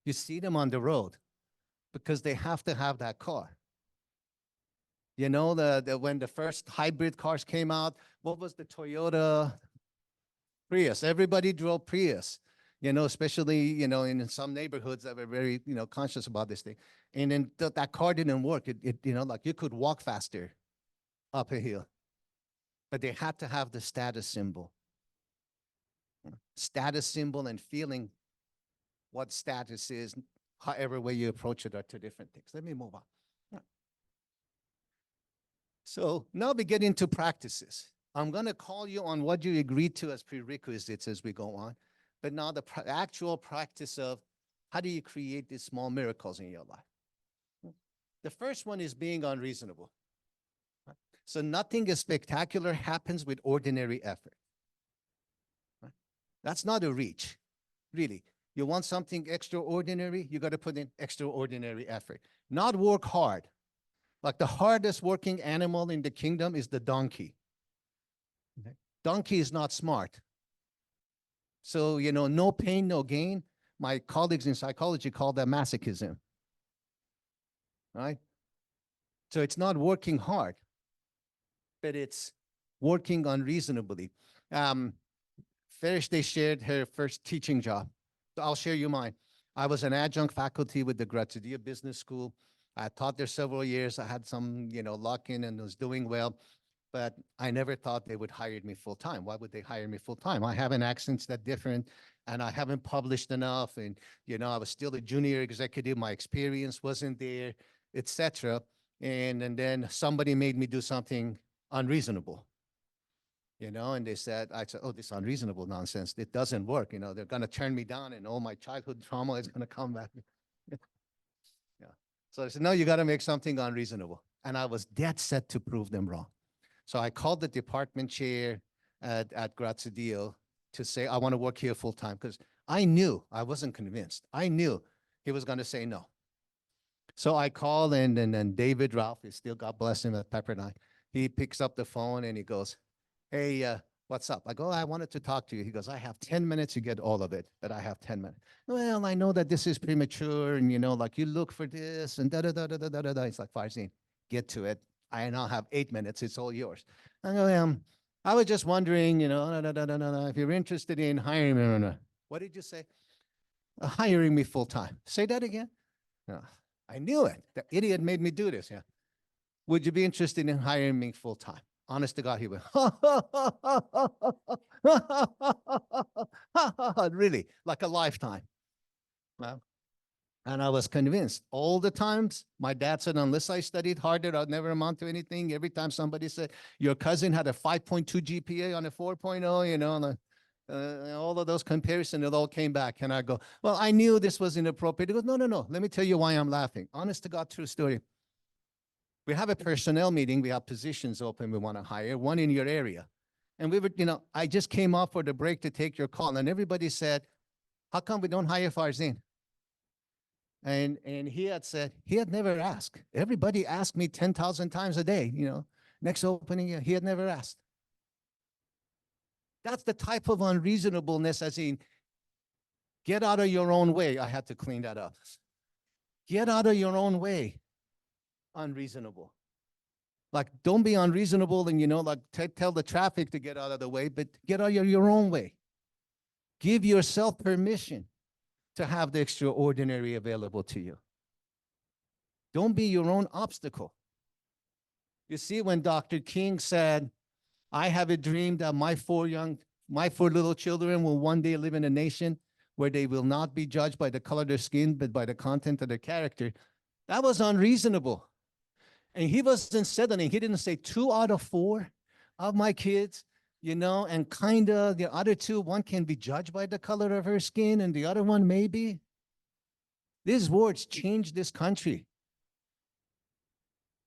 You see them on the road because they have to have that car. You know, when the first hybrid cars came out, what was the Toyota Prius? Everybody drove Prius, you know, especially, you know, in some neighborhoods that were very, you know, conscious about this thing. And then that car didn't work. It, you know, like you could walk faster up a hill, but they had to have the status symbol. Status symbol and feeling what status is, however way you approach it, are two different things. Let me move on. So now we get into practices. I'm going to call you on what you agreed to as prerequisites as we go on. But now the actual practice of how do you create these small miracles in your life? The first one is being unreasonable. So nothing as spectacular happens with ordinary effort. That's not a reach, really. You want something extraordinary, you got to put in extraordinary effort. Not work hard. Like the hardest working animal in the kingdom is the donkey. Okay. Donkey is not smart. So, you know, no pain, no gain. My colleagues in psychology call that masochism. Right? So it's not working hard, but it's working unreasonably. They shared her first teaching job. So I'll share you mine. I was an adjunct faculty with the Graduate Business School. I taught there several years. I had some, you know, luck in and was doing well, but I never thought they would hire me full time. Why would they hire me full time? I have an accent that's different, and I haven't published enough. And, you know, I was still a junior executive. My experience wasn't there, etc. And then somebody made me do something unreasonable. You know, and I said, oh, this unreasonable nonsense. It doesn't work. You know, they're going to turn me down and all my childhood trauma is going to come back. Yeah. So I said, no, you got to make something unreasonable. And I was dead set to prove them wrong. So I called the department chair at Grazie to say, I want to work here full time, because I knew, I wasn't convinced. I knew he was going to say no. So I called, and then David Ralph, is still, God bless him, at Pepperdine. He picks up the phone and he goes, hey, what's up? I go, I wanted to talk to you. He goes, I have 10 minutes to get all of it, but I have 10 minutes. Well, I know that this is premature, and, you know, like you look for this and da-da-da-da-da-da-da. It's like, Farzin, get to it. I now have 8 minutes. It's all yours. I go, I was just wondering, you know, if you're interested in hiring me. What did you say? Hiring me full time. Say that again. No, I knew it. The idiot made me do this. Yeah. Would you be interested in hiring me full time? Honest to God, he went, really, like a lifetime. Well, and I was convinced all the times. My dad said, unless I studied harder, I'd never amount to anything. Every time somebody said, your cousin had a 5.2 GPA on a 4.0, you know, all of those comparisons, it all came back. And I go, well, I knew this was inappropriate. He goes, no. Let me tell you why I'm laughing. Honest to God, true story. We have a personnel meeting. We have positions open we want to hire, one in your area. And we were, you know, I just came off for the break to take your call. And everybody said, how come we don't hire Farzin? And he had said, he had never asked. Everybody asked me 10,000 times a day, you know, next opening, he had never asked. That's the type of unreasonableness, as in, get out of your own way. I had to clean that up. Get out of your own way. Unreasonable. Like, don't be unreasonable and, you know, like tell the traffic to get out of the way, but get out of your own way. Give yourself permission to have the extraordinary available to you. Don't be your own obstacle. You see, when Dr. King said, I have a dream that my four little children will one day live in a nation where they will not be judged by the color of their skin, but by the content of their character. That was unreasonable. And he wasn't settling. He didn't say 2 out of 4 of my kids, and kind of the other 2, one can be judged by the color of her skin and the other one maybe. These words changed this country.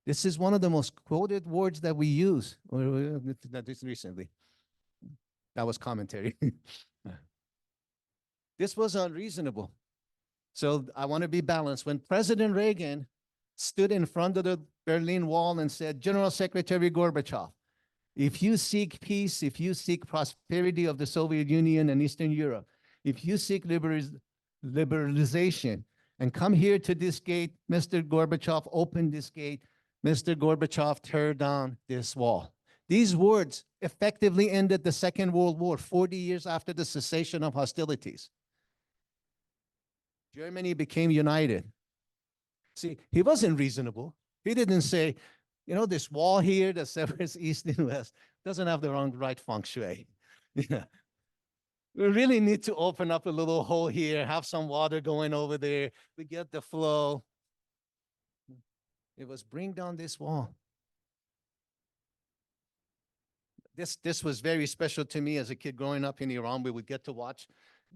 This is one of the most quoted words that we use, not just recently. That was commentary. This was unreasonable. So I want to be balanced. When President Reagan stood in front of the Berlin Wall and said, General Secretary Gorbachev, if you seek peace, if you seek prosperity of the Soviet Union and Eastern Europe, if you seek liberalization, and come here to this gate, Mr. Gorbachev, open this gate, Mr. Gorbachev, tear down this wall. These words effectively ended the Second World War 40 years after the cessation of hostilities. Germany became united. See, he wasn't reasonable. He didn't say, this wall here that separates East and West doesn't have the right feng shui. Yeah. We really need to open up a little hole here, have some water going over there. We get the flow. It was bring down this wall. This was very special to me as a kid growing up in Iran. We would get to watch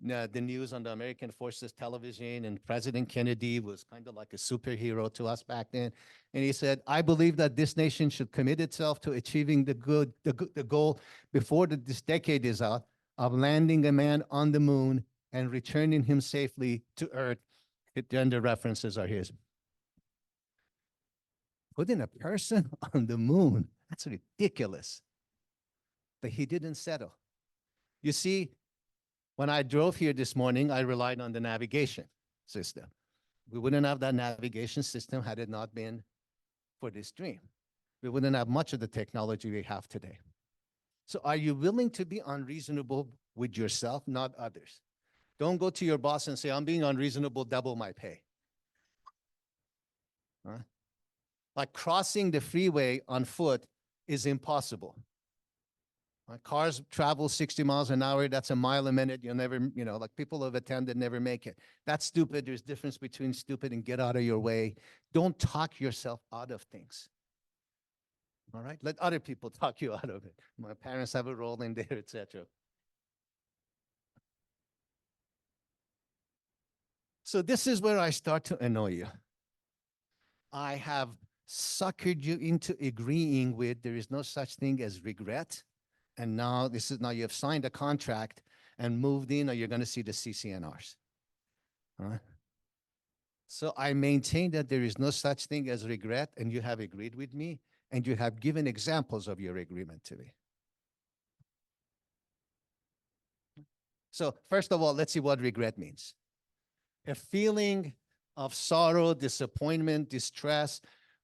the news on the American Forces television, and President Kennedy was kind of like a superhero to us back then. And he said, I believe that this nation should commit itself to achieving the goal before this decade is out of landing a man on the moon and returning him safely to Earth. Then the references are his. Putting a person on the moon, that's ridiculous. But he didn't settle. You see, when I drove here this morning, I relied on the navigation system. We wouldn't have that navigation system had it not been for this dream. We wouldn't have much of the technology we have today. So are you willing to be unreasonable with yourself, not others? Don't go to your boss and say, I'm being unreasonable, double my pay. Huh? Like crossing the freeway on foot is impossible. Cars travel 60 miles an hour. That's a mile a minute. You'll never, like people who have attended never make it. That's stupid. There's difference between stupid and get out of your way. Don't talk yourself out of things. All right? Let other people talk you out of it. My parents have a role in there, etc. So this is where I start to annoy you. I have suckered you into agreeing with there is no such thing as regret. And now you have signed a contract and moved in, or you're going to see the CCNRs. All right? So I maintain that there is no such thing as regret, and you have agreed with me, and you have given examples of your agreement to me. So first of all, let's see what regret means. A feeling of sorrow, disappointment, distress,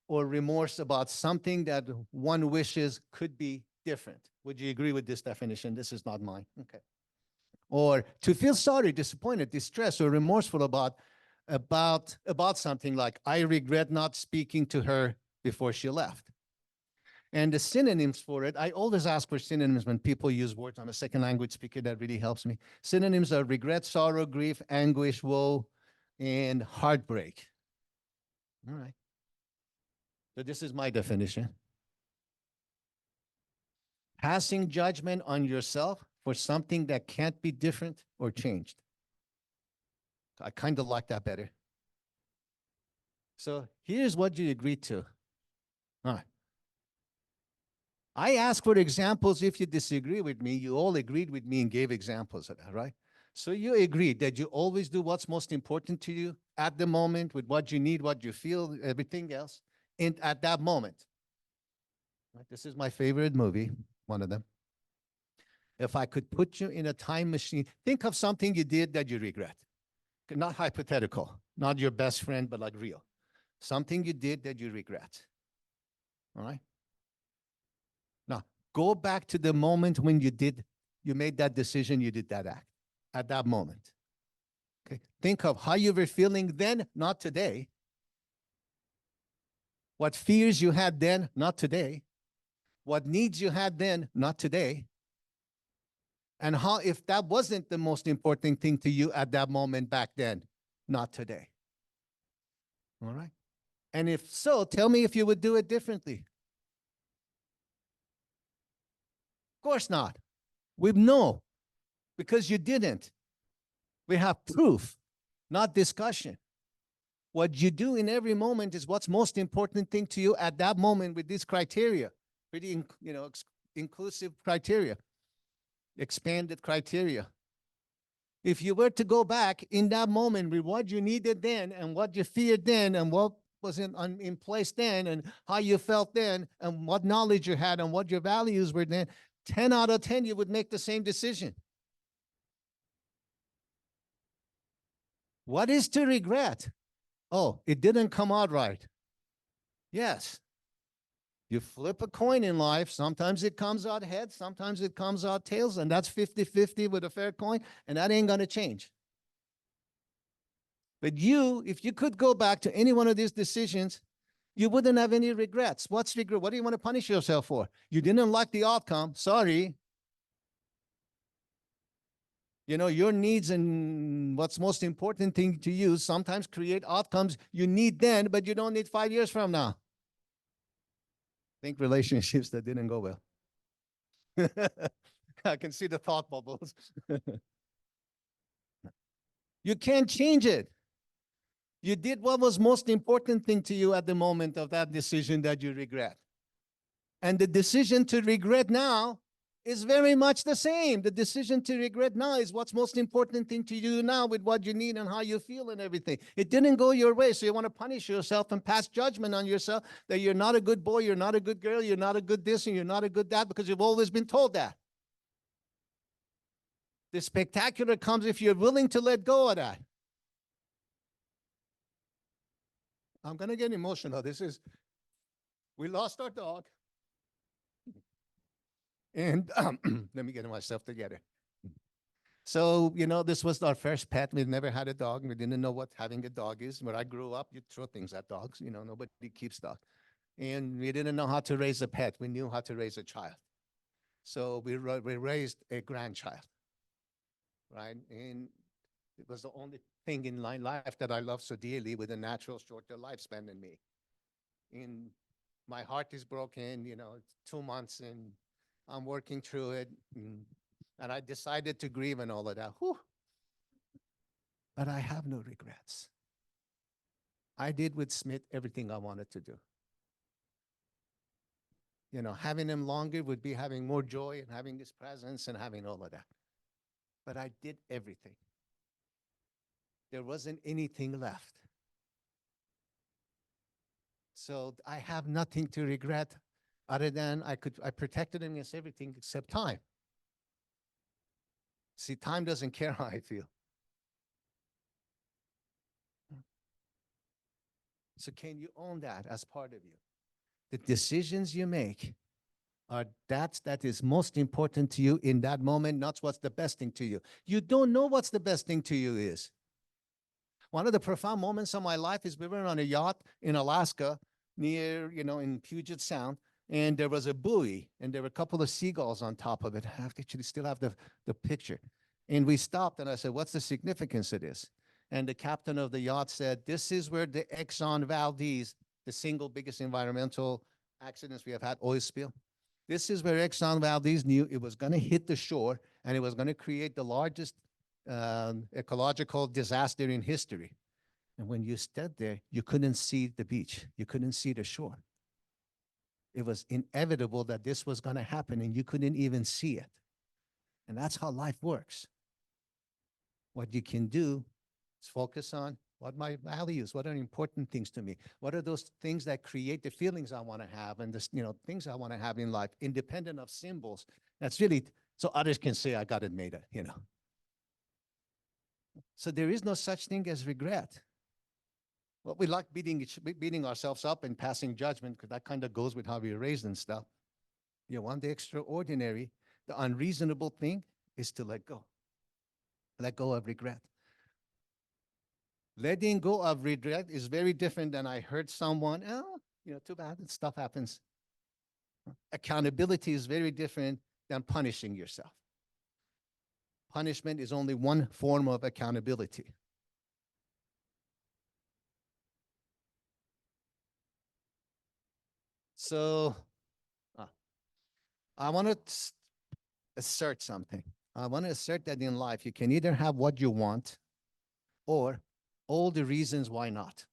or remorse about something that one wishes could be different. Would you agree with this definition? This is not mine. Okay. Or to feel sorry, disappointed, distressed, or remorseful about something like, I regret not speaking to her before she left. And the synonyms for it, I always ask for synonyms when people use words. I'm a second language speaker. That really helps me. Synonyms are regret, sorrow, grief, anguish, woe, and heartbreak. All right. So this is my definition. Passing judgment on yourself for something that can't be different or changed. I kind of like that better. So here's what you agreed to. All right. I asked for examples. If you disagree with me, you all agreed with me and gave examples of that, right? So you agreed that you always do what's most important to you at the moment with what you need, what you feel, everything else, and at that moment. Right? This is my favorite movie, one of them. If I could put you in a time machine, think of something you did that you regret. Not hypothetical, not your best friend, but like real. Something you did that you regret. All right? Now, go back to the moment when you made that decision, you did that act, at that moment. Okay? Think of how you were feeling then, not today. What fears you had then, not today. what needs you had then, not today, and how, if that wasn't the most important thing to you at that moment back then, not today. All right? And if so, tell me if you would do it differently. Of course not. We know because you didn't. We have proof, not discussion. What you do in every moment is what's most important thing to you at that moment with these criteria, pretty, inclusive criteria, expanded criteria. If you were to go back in that moment with what you needed then and what you feared then and what was in place then and how you felt then and what knowledge you had and what your values were then, 10 out of 10, you would make the same decision. What is to regret? Oh, it didn't come out right. Yes. You flip a coin in life. Sometimes it comes out heads, sometimes it comes out tails, and that's 50-50 with a fair coin, and that ain't going to change. But you, if you could go back to any one of these decisions, you wouldn't have any regrets. What's regret? What do you want to punish yourself for? You didn't like the outcome. Sorry. You know, your needs and what's most important thing to you sometimes create outcomes you need then, but you don't need 5 years from now. Think relationships that didn't go well. I can see the thought bubbles. You can't change it. You did what was most important thing to you at the moment of that decision that you regret. And the decision to regret now is very much the same. The decision to regret now is what's most important thing to you now with what you need and how you feel and everything. It didn't go your way, so you want to punish yourself and pass judgment on yourself that you're not a good boy, you're not a good girl, you're not a good this, and you're not a good that because you've always been told that. The spectacular comes if you're willing to let go of that. I'm going to get emotional. We lost our dog. And let me get myself together. So, this was our first pet. We've never had a dog. We didn't know what having a dog is. When I grew up, you throw things at dogs. Nobody keeps dogs. And we didn't know how to raise a pet. We knew how to raise a child. So we raised a grandchild, right? And it was the only thing in my life that I loved so dearly with a natural shorter lifespan than me. And my heart is broken, it's 2 months and I'm working through it. And I decided to grieve and all of that. Whew. But I have no regrets. I did with Smith everything I wanted to do. Having him longer would be having more joy and having his presence and having all of that. But I did everything. There wasn't anything left. So I have nothing to regret other than I protected him against everything except time. See, time doesn't care how I feel. So can you own that as part of you? The decisions you make are that is most important to you in that moment, not what's the best thing to you. You don't know what's the best thing to you is. One of the profound moments of my life is we were on a yacht in Alaska near, in Puget Sound, and there was a buoy, and there were a couple of seagulls on top of it. I actually still have the picture. And we stopped, and I said, what's the significance of this? And the captain of the yacht said, this is where the Exxon Valdez, the single biggest environmental accidents we have had, oil spill. This is where Exxon Valdez knew it was going to hit the shore, and it was going to create the largest ecological disaster in history. And when you stood there, you couldn't see the beach. You couldn't see the shore. It was inevitable that this was going to happen, and you couldn't even see it. And that's how life works. What you can do is focus on what my values, what are important things to me? What are those things that create the feelings I want to have and the things I want to have in life, independent of symbols? That's really, so others can say, I got it made, So there is no such thing as regret. Well, we like beating ourselves up and passing judgment because that kind of goes with how we were raised and stuff. You want the extraordinary, the unreasonable thing is to let go. Let go of regret. Letting go of regret is very different than I heard someone, too bad, stuff happens. Accountability is very different than punishing yourself. Punishment is only one form of accountability. So I want to assert something. I want to assert that in life, you can either have what you want or all the reasons why not.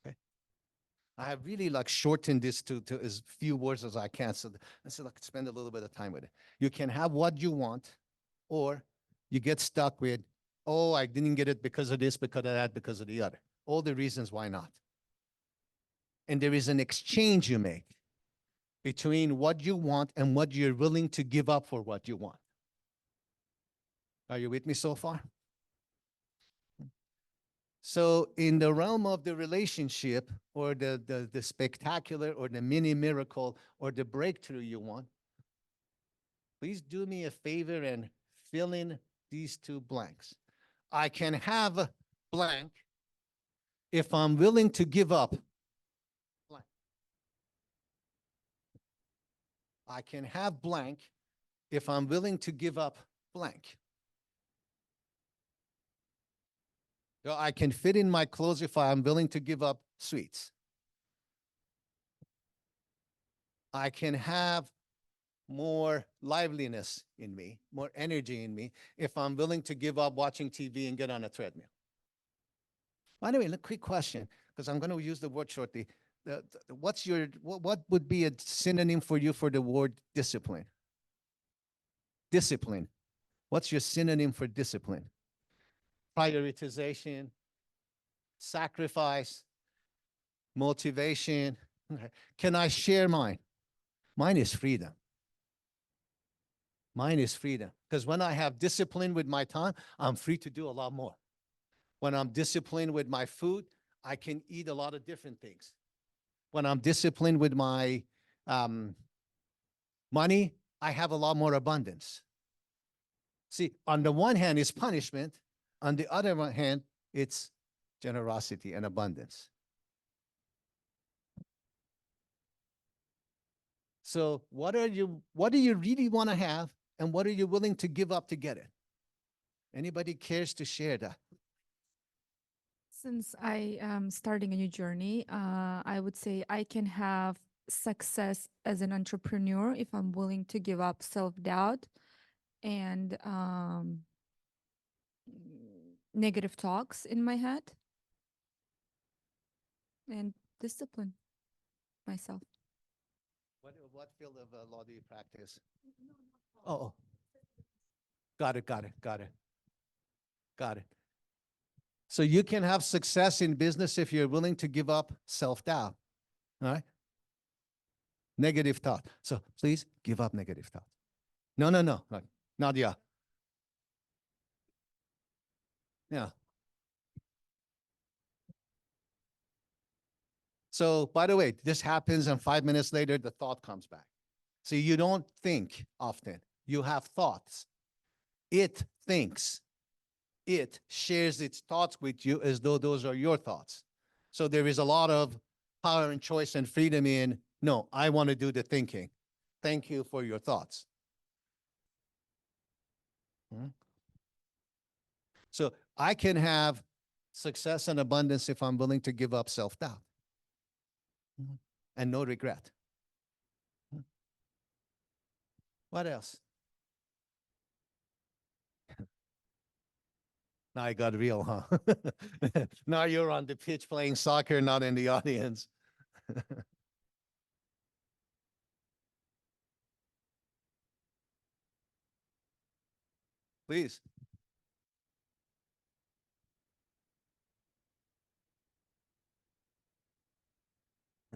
Okay. I have really like shortened this to as few words as I can. So I said, like, spend a little bit of time with it. You can have what you want, or you get stuck with, oh, I didn't get it because of this, because of that, because of the other. All the reasons why not. And there is an exchange you make between what you want and what you're willing to give up for what you want. Are you with me so far? So in the realm of the relationship, or the spectacular or the mini miracle or the breakthrough you want, please do me a favor and fill in these two blanks. I can have blank if I'm willing to give up blank. I can have blank if I'm willing to give up blank. So I can fit in my clothes if I'm willing to give up sweets. I can have more liveliness in me, more energy in me, if I'm willing to give up watching TV and get on a treadmill. By the way, a quick question, because I'm going to use the word shortly. What would be a synonym for you for the word discipline? Discipline. What's your synonym for discipline? Prioritization, sacrifice, motivation. Okay. Can I share mine? Mine is freedom. Mine is freedom. Because when I have discipline with my time, I'm free to do a lot more. When I'm disciplined with my food, I can eat a lot of different things. When I'm disciplined with my money, I have a lot more abundance. See, on the one hand, it's punishment. On the other hand, it's generosity and abundance. So what do you really want to have, and what are you willing to give up to get it? Anybody cares to share that? Since I am starting a new journey, I would say I can have success as an entrepreneur if I'm willing to give up self-doubt and negative talks in my head and discipline myself. What field of law do you practice? Oh, got it. So you can have success in business if you're willing to give up self-doubt, all right? Negative thought. So please give up negative thought. No. Nadia. Yeah. So by the way, this happens and 5 minutes later, the thought comes back. So you don't think often. You have thoughts. It thinks. It shares its thoughts with you as though those are your thoughts. So there is a lot of power and choice and freedom in, no, I want to do the thinking. Thank you for your thoughts. So I can have success and abundance if I'm willing to give up self-doubt and no regret. What else? Now I got real, huh? Now you're on the pitch playing soccer, not in the audience. Please.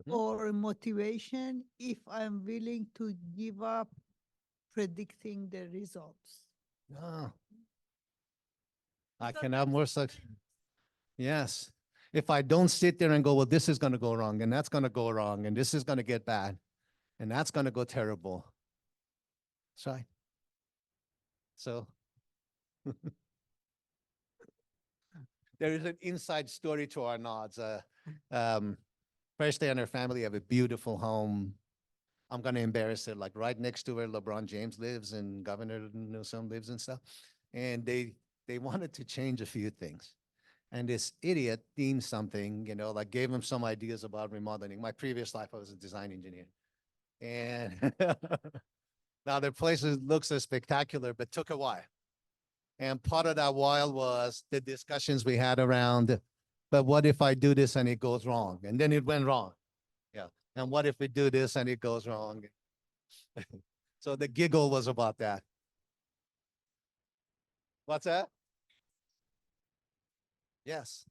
Or motivation if I'm willing to give up predicting the results. No. I can have more success. Yes. If I don't sit there and go, well, this is going to go wrong, and that's going to go wrong, and this is going to get bad, and that's going to go terrible. That's right. So there is an inside story to our nods. First day in her family, have a beautiful home. I'm gonna embarrass her, like right next to where LeBron James lives and Governor Newsom lives and stuff. And they wanted to change a few things. And this idiot deemed something, like gave him some ideas about remodeling. My previous life, I was a design engineer. And now their place looks spectacular, but took a while. And part of that while was the discussions we had around, but what if I do this and it goes wrong? And then it went wrong. Yeah. And what if we do this and it goes wrong? So the giggle was about that. What's that? Yes.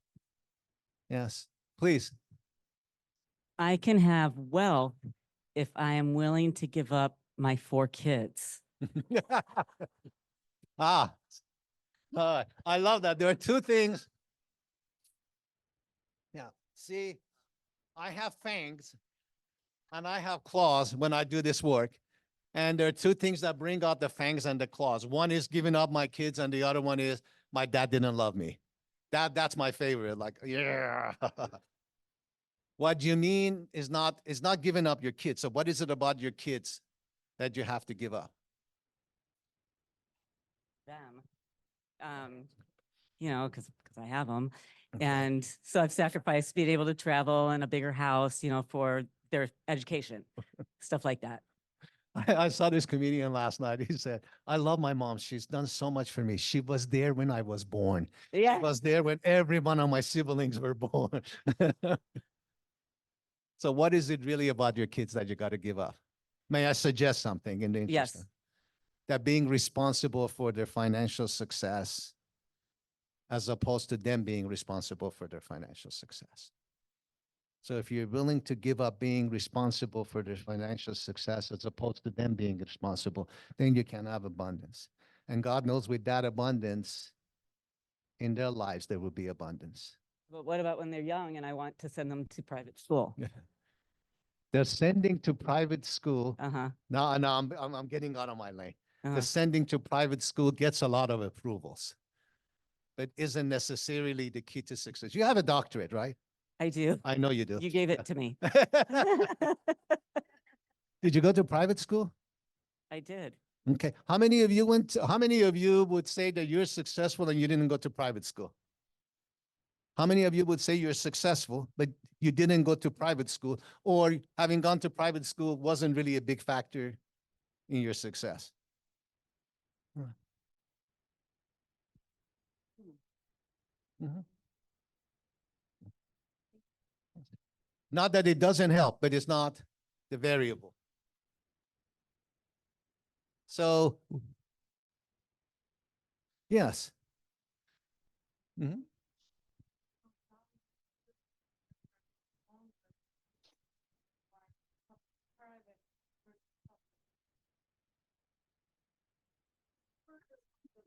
Yes, please. I can have wealth if I am willing to give up my 4 kids. Ah, I love that. There are two things. Yeah, see, I have fangs and I have claws when I do this work. And there are two things that bring out the fangs and the claws. One is giving up my kids, and the other one is my dad didn't love me. That's my favorite. Like, yeah. What you mean is not giving up your kids. So what is it about your kids that you have to give up? Them. Because I have them. And so I've sacrificed being able to travel and a bigger house, for their education, stuff like that. I saw this comedian last night. He said, I love my mom. She's done so much for me. She was there when I was born. Yeah. She was there when every one of my siblings were born. So what is it really about your kids that you got to give up? May I suggest something in the interest Yes. of that being responsible for their financial success as opposed to them being responsible for their financial success. So if you're willing to give up being responsible for their financial success as opposed to them being responsible, then you can have abundance. And God knows with that abundance in their lives, there will be abundance. But what about when they're young and I want to send them to private school? They're sending to private school. Uh-huh. No, I'm getting out of my lane. Uh-huh. The sending to private school gets a lot of approvals, but isn't necessarily the key to success. You have a doctorate, right? I do. I know you do. You gave it to me. Did you go to private school? I did. Okay. How many of you would say that you're successful and you didn't go to private school? How many of you would say you're successful, but you didn't go to private school, or having gone to private school wasn't really a big factor in your success? Mhm. Not that it doesn't help, but it's not the variable. So, yes. Mhm.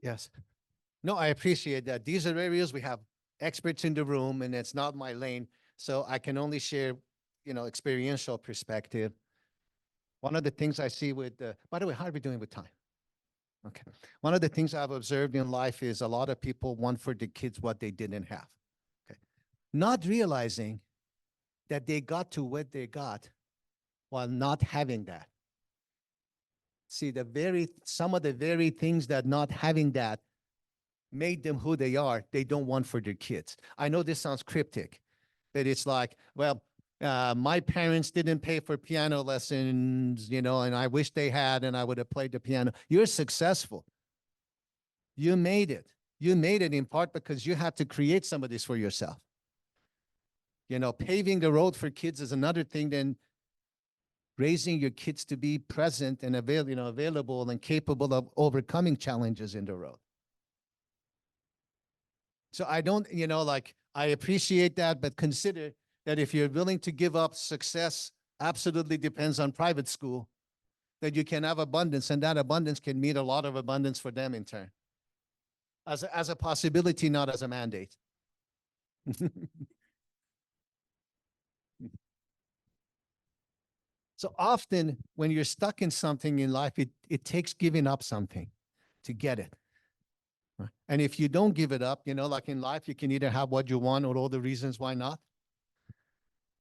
Yes. No, I appreciate that. These are areas we have experts in the room, and it's not my lane. So I can only share, experiential perspective. One of the things I see with, by the way, how are we doing with time? Okay. One of the things I've observed in life is a lot of people want for the kids what they didn't have. Okay. Not realizing that they got to what they got while not having that. See, some of the very things that not having that made them who they are, they don't want for their kids. I know this sounds cryptic, but it's like, well, my parents didn't pay for piano lessons, and I wish they had, and I would have played the piano. You're successful. You made it. You made it in part because you had to create some of this for yourself. Paving the road for kids is another thing than raising your kids to be present and available and capable of overcoming challenges in the road. So I don't, I appreciate that, but consider that if you're willing to give up success, absolutely depends on private school, that you can have abundance, and that abundance can mean a lot of abundance for them in turn. As a possibility, not as a mandate. So often when you're stuck in something in life, it takes giving up something to get it. And if you don't give it up, like in life, you can either have what you want or all the reasons why not.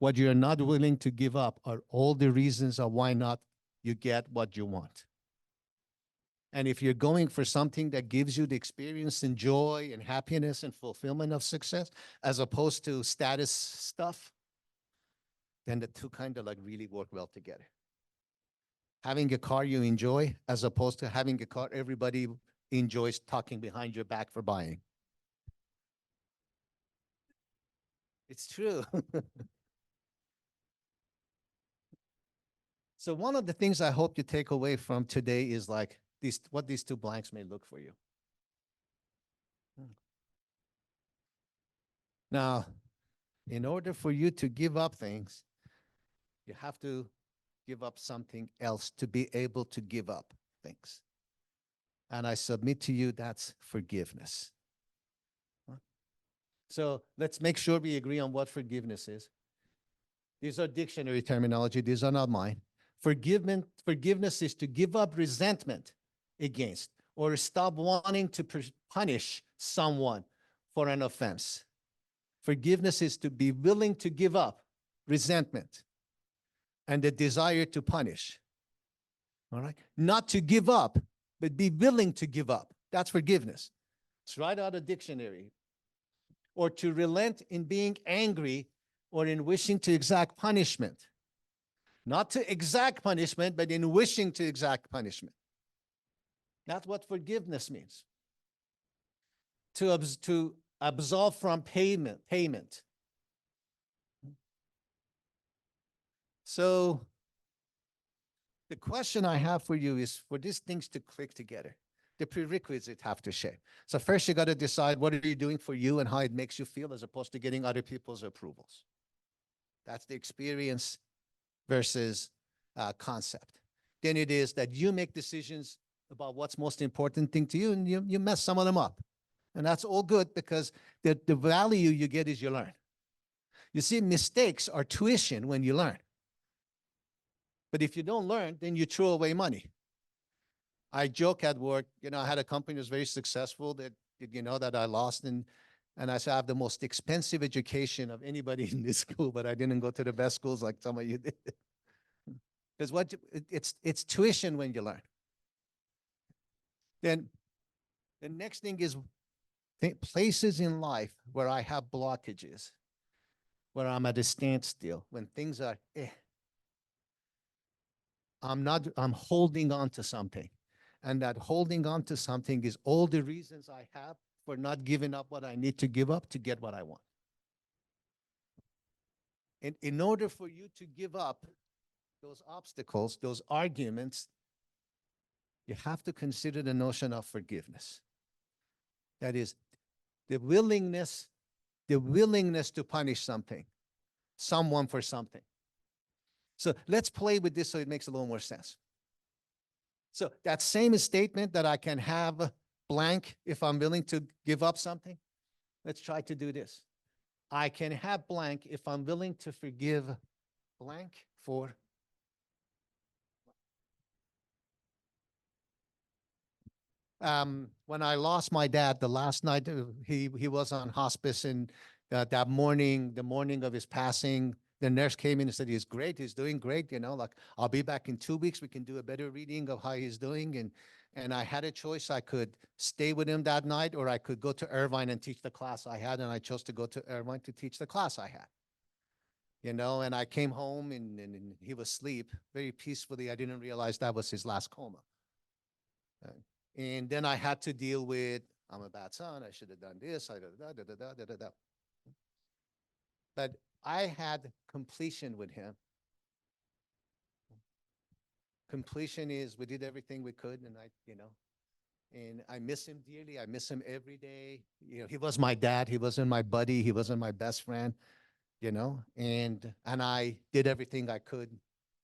What you're not willing to give up are all the reasons of why not you get what you want. And if you're going for something that gives you the experience and joy and happiness and fulfillment of success, as opposed to status stuff, then the two kind of like really work well together. Having a car you enjoy, as opposed to having a car everybody enjoys talking behind your back for buying. It's true. So one of the things I hope you take away from today is like what these two blanks may look for you. Now, in order for you to give up things, you have to give up something else to be able to give up things. And I submit to you that's forgiveness. So let's make sure we agree on what forgiveness is. These are dictionary terminology. These are not mine. Forgiveness is to give up resentment against or stop wanting to punish someone for an offense. Forgiveness is to be willing to give up resentment and the desire to punish. All right? Not to give up, but be willing to give up. That's forgiveness. It's right out of dictionary. Or to relent in being angry or in wishing to exact punishment. Not to exact punishment, but in wishing to exact punishment. That's what forgiveness means. To absolve from payment. So the question I have for you is for these things to click together, the prerequisites have to shape. So first you got to decide what are you doing for you and how it makes you feel as opposed to getting other people's approvals. That's the experience versus concept. Then it is that you make decisions about what's most important thing to you and you mess some of them up. And that's all good because the value you get is you learn. You see, mistakes are tuition when you learn. But if you don't learn, then you throw away money. I joke at work, I had a company that was very successful that, that I lost. And I said, I have the most expensive education of anybody in this school, but I didn't go to the best schools like some of you did. Because it's tuition when you learn. Then the next thing is places in life where I have blockages, where I'm at a standstill, when things are, I'm holding on to something. And that holding on to something is all the reasons I have for not giving up what I need to give up to get what I want. And in order for you to give up those obstacles, those arguments, you have to consider the notion of forgiveness. That is the willingness to punish someone for something. So let's play with this so it makes a little more sense. So that same statement that I can have blank if I'm willing to give up something, let's try to do this. I can have blank if I'm willing to forgive blank for when I lost my dad, the last night he was on hospice, and that morning, the morning of his passing, the nurse came in and said, he's great, he's doing great, like I'll be back in 2 weeks, we can do a better reading of how he's doing. And I had a choice. I could stay with him that night, or I could go to Irvine and teach the class I had, and I chose to go to Irvine to teach the class I had. And I came home and he was asleep very peacefully. I didn't realize that was his last coma. And then I had to deal with, I'm a bad son, I should have done this, But I had completion with him. Completion is we did everything we could, and and I miss him dearly. I miss him every day. He was my dad. He wasn't my buddy. He wasn't my best friend, and I did everything I could,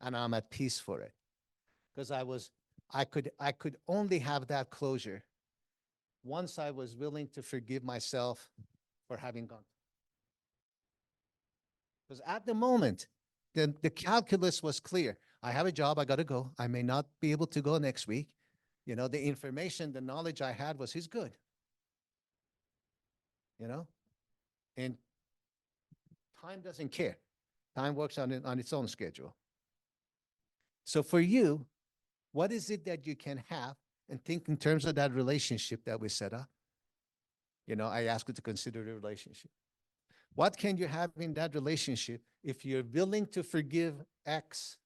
and I'm at peace for it. Because I could only have that closure once I was willing to forgive myself for having gone. Because at the moment, the calculus was clear. I have a job, I got to go. I may not be able to go next week. The information, the knowledge I had was he's good. And time doesn't care. Time works on its own schedule. So for you, what is it that you can have and think in terms of that relationship that we set up? You know, I ask you to consider the relationship. What can you have in that relationship if you're willing to forgive X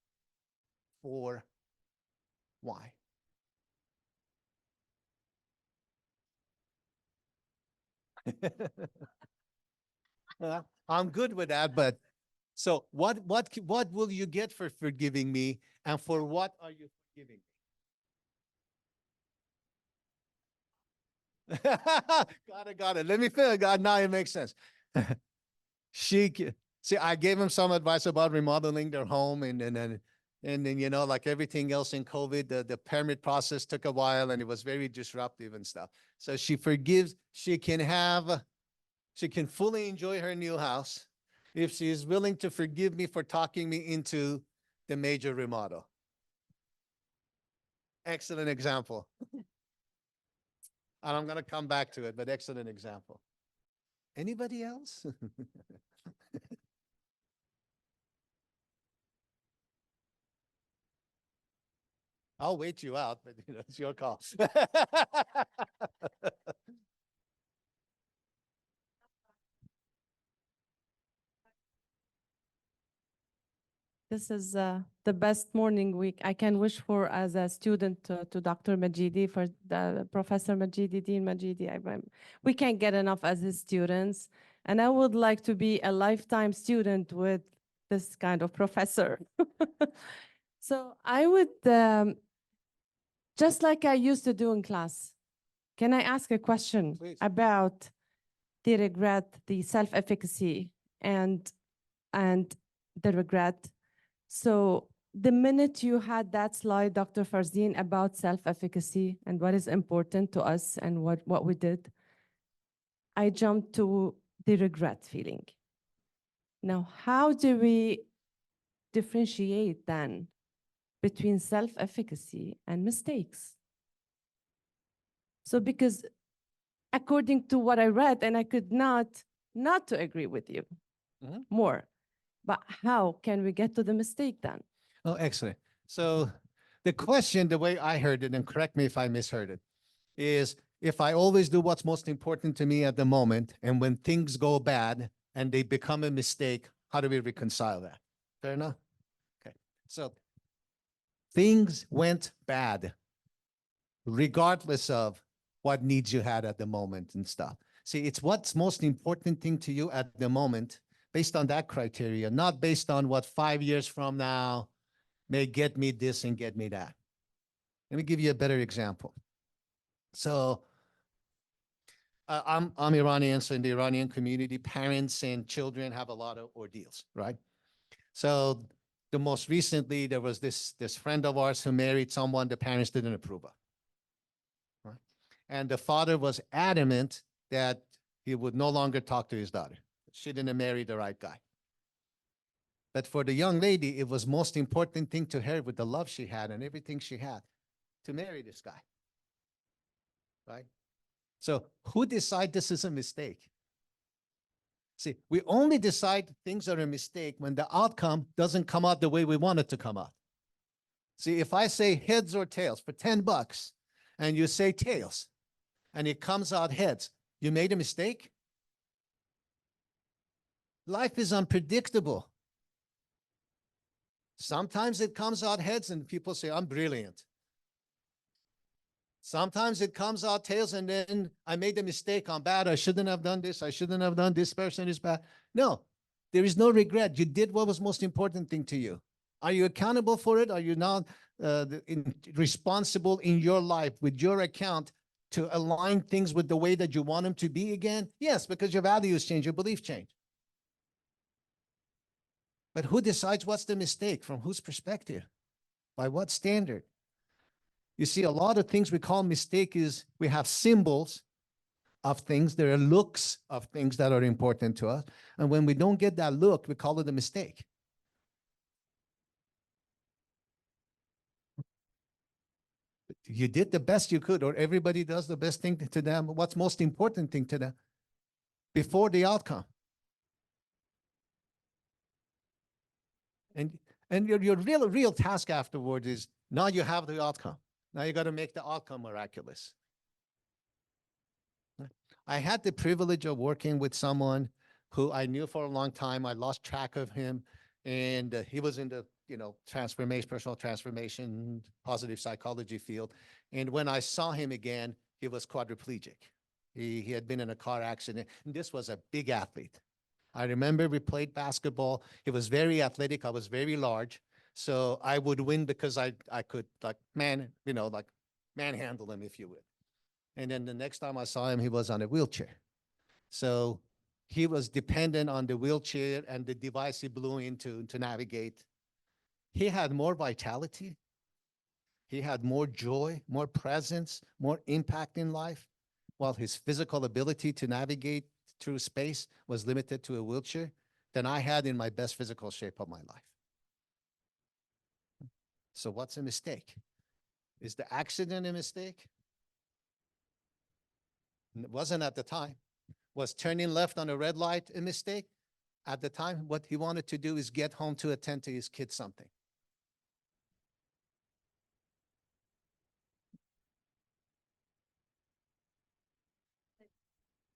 for Y? I'm good with that, but so what will you get for forgiving me, and for what are you forgiving me? Got it. Let me finish. God, now it makes sense. See, I gave him some advice about remodeling their home, and then you know, like everything else in COVID, the permit process took a while, and it was very disruptive and stuff. So she forgives. She can fully enjoy her new house if she is willing to forgive me for talking me into the major remodel. Excellent example. And I'm going to come back to it, but excellent example. Anybody else? I'll wait you out, but you know, it's your call. This is the best morning week I can wish for as a student to Dr. Madjidi, for the Professor Madjidi, Dean Madjidi. We can't get enough as his students. And I would like to be a lifetime student with this kind of professor. So I would, just like I used to do in class, can I ask a question Please. about the regret, the self-efficacy, and the regret? So the minute you had that slide, Dr. Farzin, about self-efficacy and what is important to us and what we did, I jumped to the regret feeling. Now, how do we differentiate then between self-efficacy and mistakes? So because according to what I read, and I could not to agree with you more, but how can we get to the mistake then? Oh, excellent. So the question, the way I heard it, and correct me if I misheard it, is if I always do what's most important to me at the moment, and when things go bad and they become a mistake, how do we reconcile that? Fair enough? Okay. So things went bad, regardless of what needs you had at the moment and stuff. See, it's what's most important thing to you at the moment based on that criteria, not based on what 5 years from now may get me this and get me that. Let me give you a better example. So I'm Iranian, so in the Iranian community, parents and children have a lot of ordeals, right? So the most recently, there was this friend of ours who married someone the parents didn't approve of, right? And the father was adamant that he would no longer talk to his daughter. She didn't marry the right guy. But for the young lady, it was most important thing to her with the love she had and everything she had to marry this guy, right? So who decide this is a mistake? See, we only decide things are a mistake when the outcome doesn't come out the way we want it to come out. See, if I say heads or tails for $10 and you say tails and it comes out heads, you made a mistake? Life is unpredictable. Sometimes it comes out heads and people say, I'm brilliant. Sometimes it comes out tails and then I made a mistake, I'm bad, I shouldn't have done this, I shouldn't have done this, person is bad. No, there is no regret. You did what was most important thing to you. Are you accountable for it? Are you not responsible in your life with your account to align things with the way that you want them to be again? Yes, because your values change, your beliefs change. But who decides what's the mistake? From whose perspective? By what standard? You see, a lot of things we call mistake is we have symbols of things. There are looks of things that are important to us. And when we don't get that look, we call it a mistake. You did the best you could, or everybody does the best thing to them. What's most important thing to them before the outcome? And your real task afterwards is now you have the outcome. Now you got to make the outcome miraculous. I had the privilege of working with someone who I knew for a long time. I lost track of him, and he was in the transformation, personal transformation, positive psychology field. And when I saw him again, he was quadriplegic. He had been in a car accident, and this was a big athlete. I remember we played basketball. He was very athletic. I was very large. So I would win because I could manhandle him, if you would. And then the next time I saw him, he was on a wheelchair. So he was dependent on the wheelchair and the device he blew into to navigate. He had more vitality. He had more joy, more presence, more impact in life, while his physical ability to navigate through space was limited to a wheelchair than I had in my best physical shape of my life. So what's a mistake? Is the accident a mistake? It wasn't at the time. Was turning left on a red light a mistake? At the time, what he wanted to do is get home to attend to his kid something.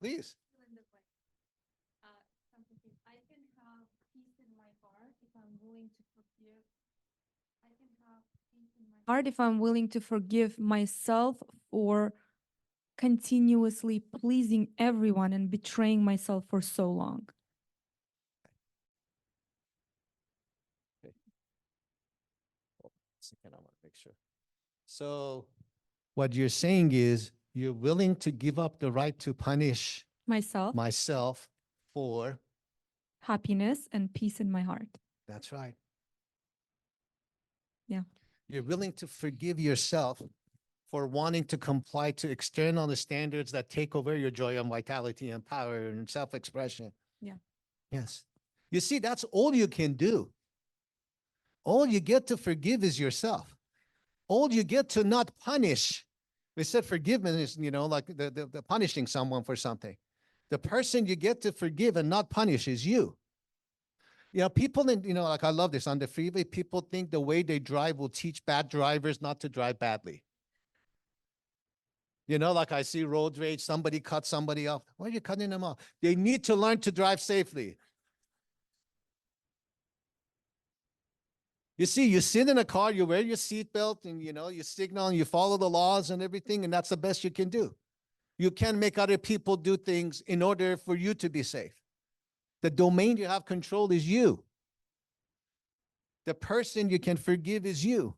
Please. I can have peace in my heart if I'm willing to forgive. I can have peace in my heart if I'm willing to forgive myself for continuously pleasing everyone and betraying myself for so long. Second, I want to make sure. So what you're saying is you're willing to give up the right to punish Myself, for, happiness, and peace in my heart. that's right. Yeah. You're willing to forgive yourself for wanting to comply to external standards that take over your joy and vitality and power and self-expression. Yeah. Yes. You see, that's all you can do. All you get to forgive is yourself. All you get to not punish. We said forgiveness is, like the punishing someone for something. The person you get to forgive and not punish is you. People like I love this on the freeway, people think the way they drive will teach bad drivers not to drive badly. Like I see road rage, somebody cut somebody off. Why are you cutting them off? They need to learn to drive safely. You see, you sit in a car, you wear your seatbelt, and you signal and you follow the laws and everything, and that's the best you can do. You can't make other people do things in order for you to be safe. The domain you have control is you. The person you can forgive is you.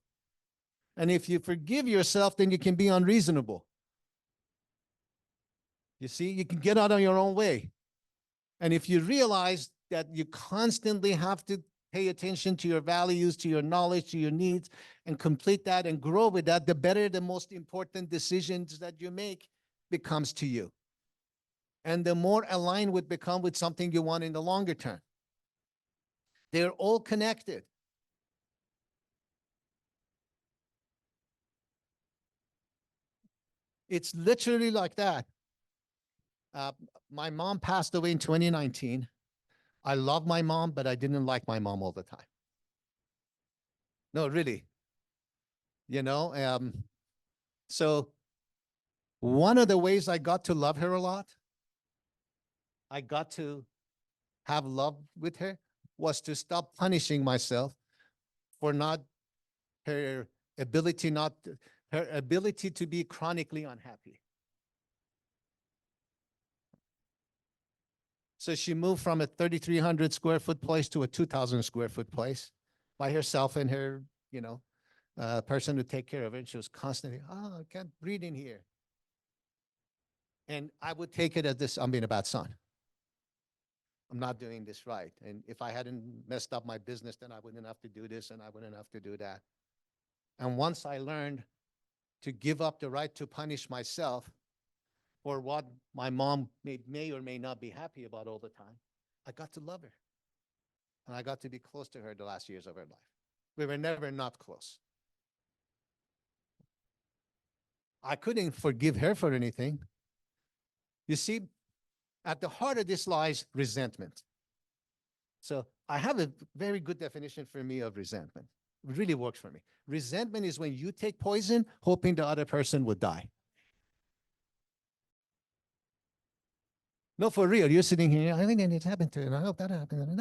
And if you forgive yourself, then you can be unreasonable. You see, you can get out of your own way. And if you realize that you constantly have to pay attention to your values, to your knowledge, to your needs, and complete that and grow with that, the better the most important decisions that you make becomes to you. And the more aligned would become with something you want in the longer term. They're all connected. It's literally like that. My mom passed away in 2019. I love my mom, but I didn't like my mom all the time. No, really. So one of the ways I got to love her a lot, I got to have love with her, was to stop punishing myself for her ability to be chronically unhappy. So she moved from a 3,300 square foot place to a 2,000 square foot place by herself and her, person to take care of her. And she was constantly, I can't breathe in here. And I would take it as this, I'm being a bad son. I'm not doing this right. And if I hadn't messed up my business, then I wouldn't have to do this and I wouldn't have to do that. And once I learned to give up the right to punish myself for what my mom may or may not be happy about all the time, I got to love her. And I got to be close to her the last years of her life. We were never not close. I couldn't forgive her for anything. You see, at the heart of this lies resentment. So I have a very good definition for me of resentment. It really works for me. Resentment is when you take poison hoping the other person would die. No, for real. You're sitting here, I think it happened to him. I hope that happened.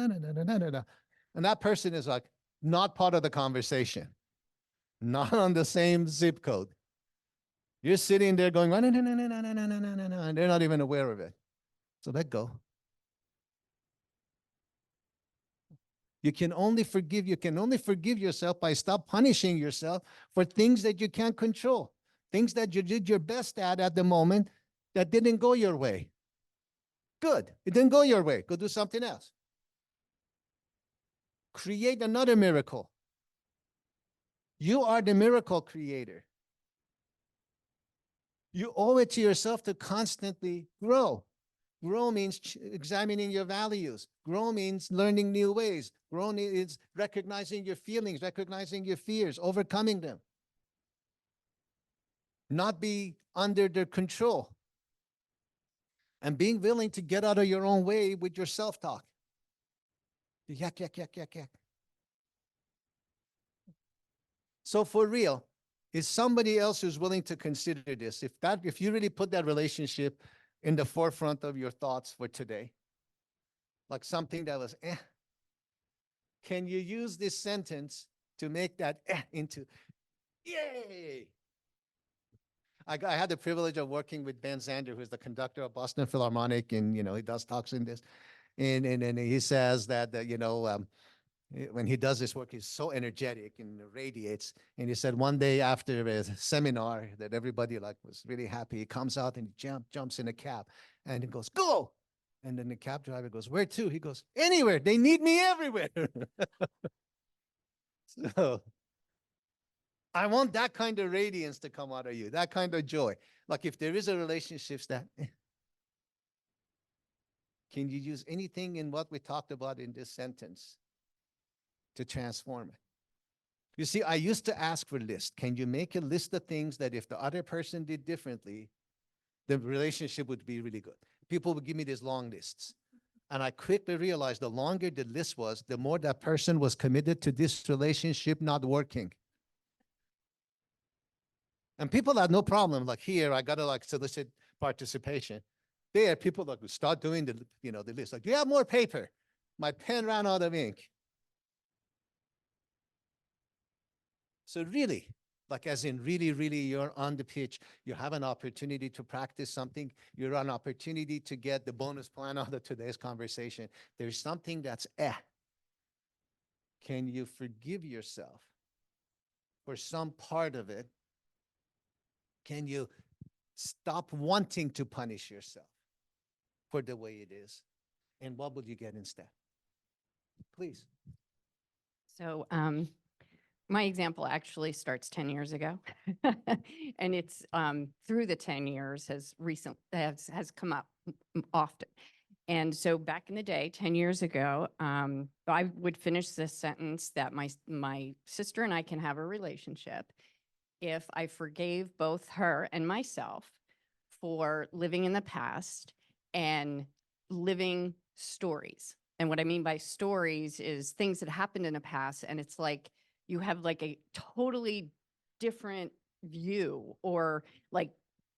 And that person is like not part of the conversation, not on the same zip code. You're sitting there going, no, and they're not even aware of it. So let go. You can only forgive yourself by stop punishing yourself for things that you can't control, things that you did your best at the moment that didn't go your way. Good. It didn't go your way. Go do something else. Create another miracle. You are the miracle creator. You owe it to yourself to constantly grow. Grow means examining your values. Grow means learning new ways. Grow means recognizing your feelings, recognizing your fears, overcoming them. Not be under their control. And being willing to get out of your own way with your self-talk. Yak, yak, yak, yak, yak. So for real, is somebody else who's willing to consider this? If you really put that relationship in the forefront of your thoughts for today, like something that was can you use this sentence to make that into yay? I had the privilege of working with Ben Zander, who's the conductor of Boston Philharmonic, and he does talks in this, and he says that when he does this work, he's so energetic and radiates. And he said one day after a seminar that everybody was really happy, he comes out and he jumps in a cab and he goes, go. And then the cab driver goes, where to? He goes, anywhere. They need me everywhere. So I want that kind of radiance to come out of you, that kind of joy. Like if there is a relationship that, can you use anything in what we talked about in this sentence to transform it? You see, I used to ask for lists. Can you make a list of things that if the other person did differently, the relationship would be really good? People would give me these long lists. And I quickly realized the longer the list was, the more that person was committed to this relationship not working. And people had no problem. Like here, I got to solicit participation. There, people would start doing the list. Like, do you have more paper? My pen ran out of ink. So really, as in really, really, you're on the pitch. You have an opportunity to practice something. You're an opportunity to get the bonus plan out of today's conversation. There's something that's Can you forgive yourself for some part of it? Can you stop wanting to punish yourself for the way it is? And what will you get instead? Please. So my example actually starts 10 years ago. And it's through the 10 years has come up often. And so back in the day, 10 years ago, I would finish this sentence that my sister and I can have a relationship if I forgave both her and myself for living in the past and living stories. And what I mean by stories is things that happened in the past, and it's like you have like a totally different view or like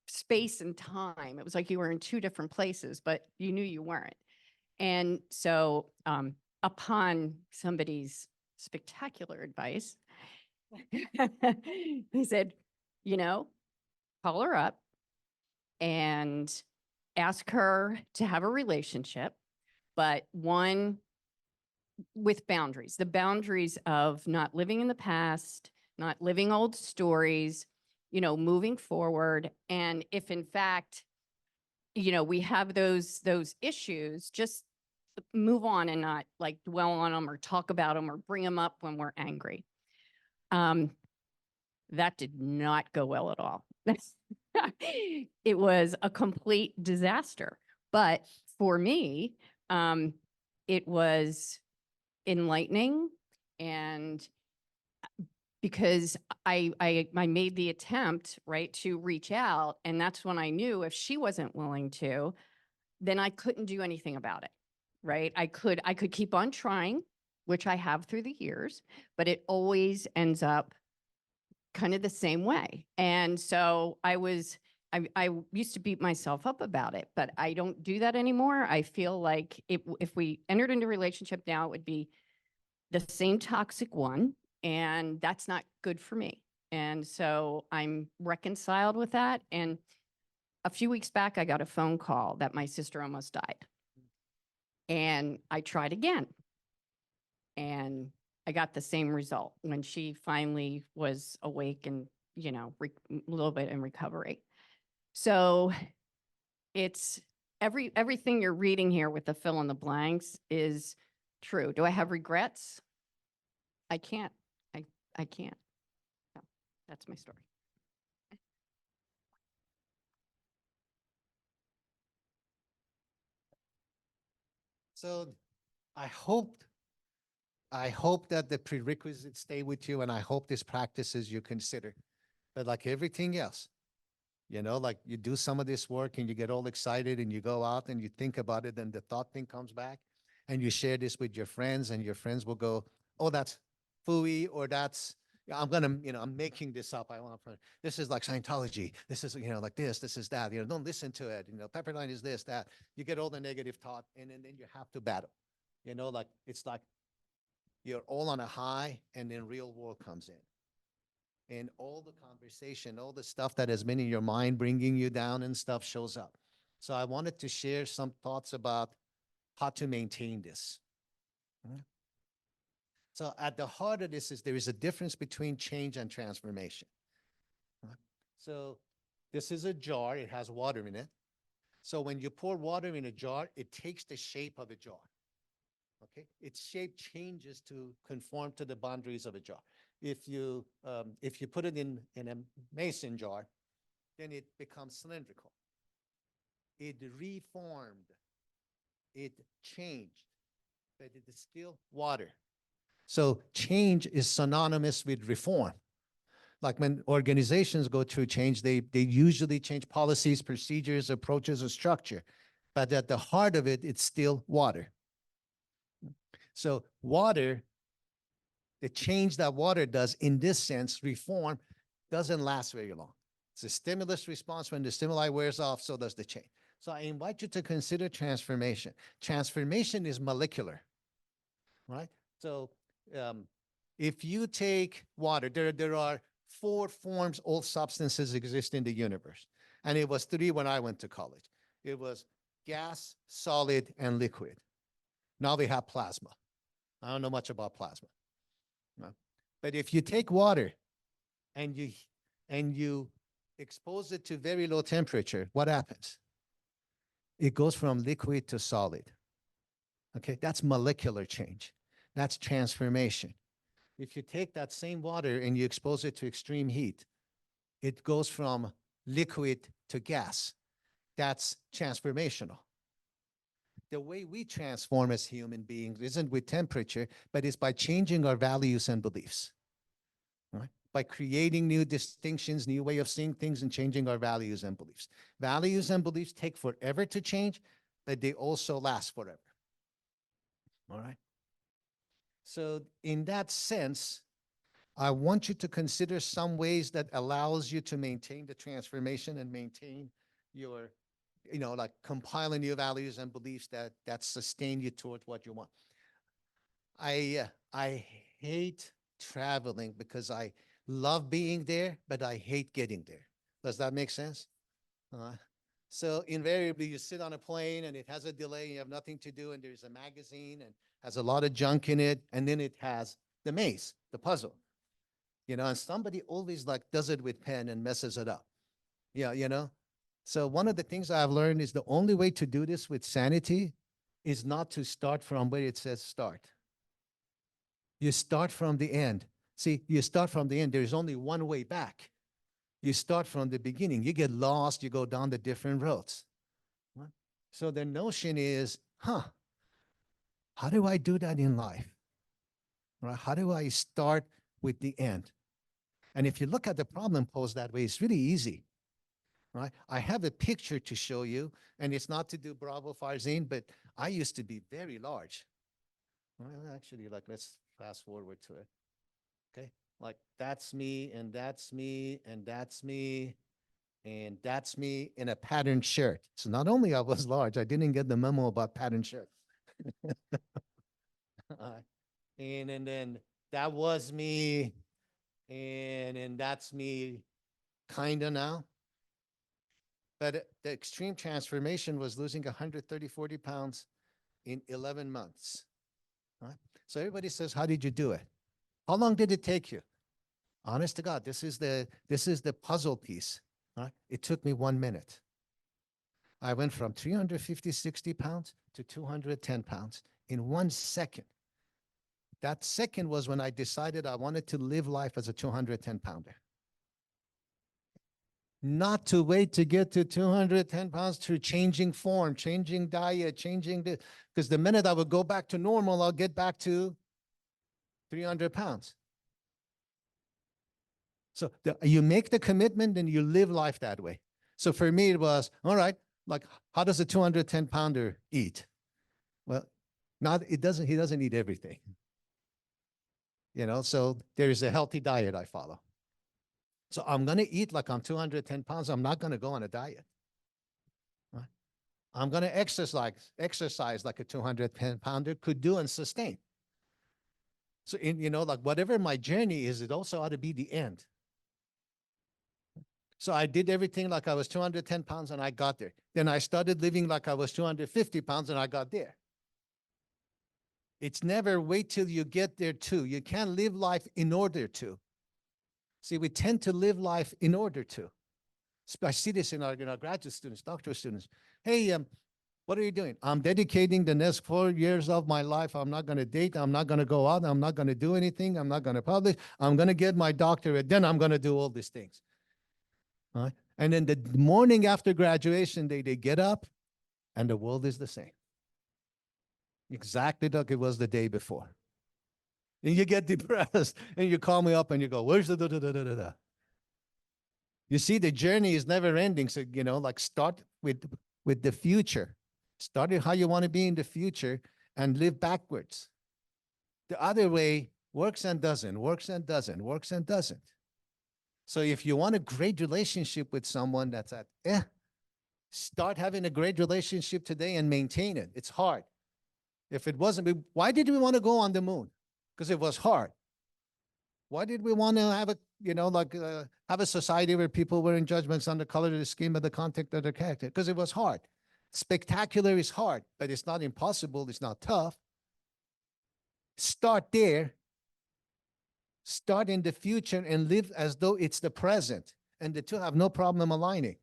space and time. It was like you were in two different places, but you knew you weren't. And so upon somebody's spectacular advice, he said, call her up and ask her to have a relationship, but one with boundaries, the boundaries of not living in the past, not living old stories, moving forward. And if in fact, we have those issues, just move on and not like dwell on them or talk about them or bring them up when we're angry. That did not go well at all. It was a complete disaster. But for me, it was enlightening, and because I made the attempt, right, to reach out, and that's when I knew if she wasn't willing to, then I couldn't do anything about it. right? I could keep on trying, which I have through the years, but it always ends up kind of the same way. And so I used to beat myself up about it, but I don't do that anymore. I feel like if we entered into a relationship now, it would be the same toxic one, and that's not good for me. And so I'm reconciled with that. And a few weeks back, I got a phone call that my sister almost died. And I tried again. And I got the same result when she finally was awake and, you know, a little bit in recovery. So it's everything you're reading here with the fill in the blanks is true. Do I have regrets? I can't. I can't. So that's my story. So I hope that the prerequisites stay with you, and I hope this practices you consider. But like everything else, you know, like you do some of this work and you get all excited and you go out and you think about it, and the thought thing comes back and you share this with your friends, and your friends will go, oh, that's phooey, or that's, I'm gonna, you know, I'm making this up. This is like Scientology. This is, you know, like this is that. You know, don't listen to it. You know, Pepperdine is this, that. You get all the negative thought, and then you have to battle. You know, like it's like you're all on a high, and then real world comes in. And all the conversation, all the stuff that has been in your mind bringing you down and stuff shows up. So I wanted to share some thoughts about how to maintain this. So at the heart of this is there is a difference between change and transformation. So this is a jar, it has water in it. So when you pour water in a jar, it takes the shape of a jar. Okay, its shape changes to conform to the boundaries of a jar. If you put it in a mason jar, then it becomes cylindrical. It reformed, it changed, but it is still water. So change is synonymous with reform. Like when organizations go through change, they usually change policies, procedures, approaches, or structure. But at the heart of it, it's still water. So water, the change that water does in this sense, reform, doesn't last very long. It's a stimulus response. When the stimuli wears off, so does the change. So I invite you to consider transformation. Transformation is molecular, right? So if you take water, there are 4 forms all substances exist in the universe. And it was 3 when I went to college. It was gas, solid, and liquid. Now we have plasma. I don't know much about plasma. No. But if you take water and you expose it to very low temperature, what happens? It goes from liquid to solid. Okay, that's molecular change. That's transformation. If you take that same water and you expose it to extreme heat, it goes from liquid to gas. That's transformational. The way we transform as human beings isn't with temperature, but it's by changing our values and beliefs. Right? By creating new distinctions, new way of seeing things, and changing our values and beliefs. Values and beliefs take forever to change, but they also last forever. All right? So in that sense, I want you to consider some ways that allows you to maintain the transformation and maintain your, you know, like compiling your values and beliefs that sustain you toward what you want. I hate traveling because I love being there, but I hate getting there. Does that make sense? So invariably you sit on a plane and it has a delay, you have nothing to do, and there's a magazine and has a lot of junk in it, and then it has the maze, the puzzle. You know, and somebody always like does it with pen and messes it up. Yeah, you know? So one of the things I've learned is the only way to do this with sanity is not to start from where it says start. You start from the end. See, you start from the end. There's only one way back. You start from the beginning. You get lost, you go down the different roads. Right? So the notion is, how do I do that in life? Right? How do I start with the end? And if you look at the problem posed that way, it's really easy. Right? I have a picture to show you, and it's not to do Bravo Farzin, but I used to be very large. Well, actually, like, let's fast forward to it. Okay, like that's me, and that's me, and that's me, and that's me in a patterned shirt. So not only I was large, I didn't get the memo about patterned shirt. And then that was me, and that's me kind of now. But the extreme transformation was losing 130, 40 pounds in 11 months. Right? So everybody says, how did you do it? How long did it take you? Honest to God, this is the puzzle piece. Right? It took me 1 minute. I went from 350, 60 pounds to 210 pounds in 1 second. That second was when I decided I wanted to live life as a 210 pounder. Not to wait to get to 210 pounds through changing form, changing diet, because the minute I would go back to normal, I'll get back to 300 pounds. So you make the commitment and you live life that way. So for me, it was, all right, like, how does a 210 pounder eat? Well, he doesn't eat everything. So there is a healthy diet I follow. So I'm going to eat like I'm 210 pounds. I'm not going to go on a diet. Right? I'm going to exercise like a 210 pounder could do and sustain. So, like whatever my journey is, it also ought to be the end. So I did everything like I was 210 pounds and I got there. Then I started living like I was 250 pounds and I got there. It's never wait till you get there too. You can't live life in order to. See, we tend to live life in order to. I see this in our graduate students, doctoral students. Hey, what are you doing? I'm dedicating the next 4 years of my life. I'm not going to date. I'm not going to go out. I'm not going to do anything. I'm not going to publish. I'm going to get my doctorate. Then I'm going to do all these things. All right? And then the morning after graduation, they get up and the world is the same. Exactly like it was the day before. And you get depressed and you call me up and you go, where's the da-da-da-da-da? You see, the journey is never ending. So, like start with the future. Start with how you want to be in the future and live backwards. The other way works and doesn't, works and doesn't, works and doesn't. So if you want a great relationship with someone that's start having a great relationship today and maintain it. It's hard. If it wasn't, why did we want to go on the moon? Because it was hard. Why did we want to have have a society where people were in judgments on the color of the skin, or the content of their character? Because it was hard. Spectacular is hard, but it's not impossible. It's not tough. Start there. Start in the future and live as though it's the present. And the two have no problem aligning.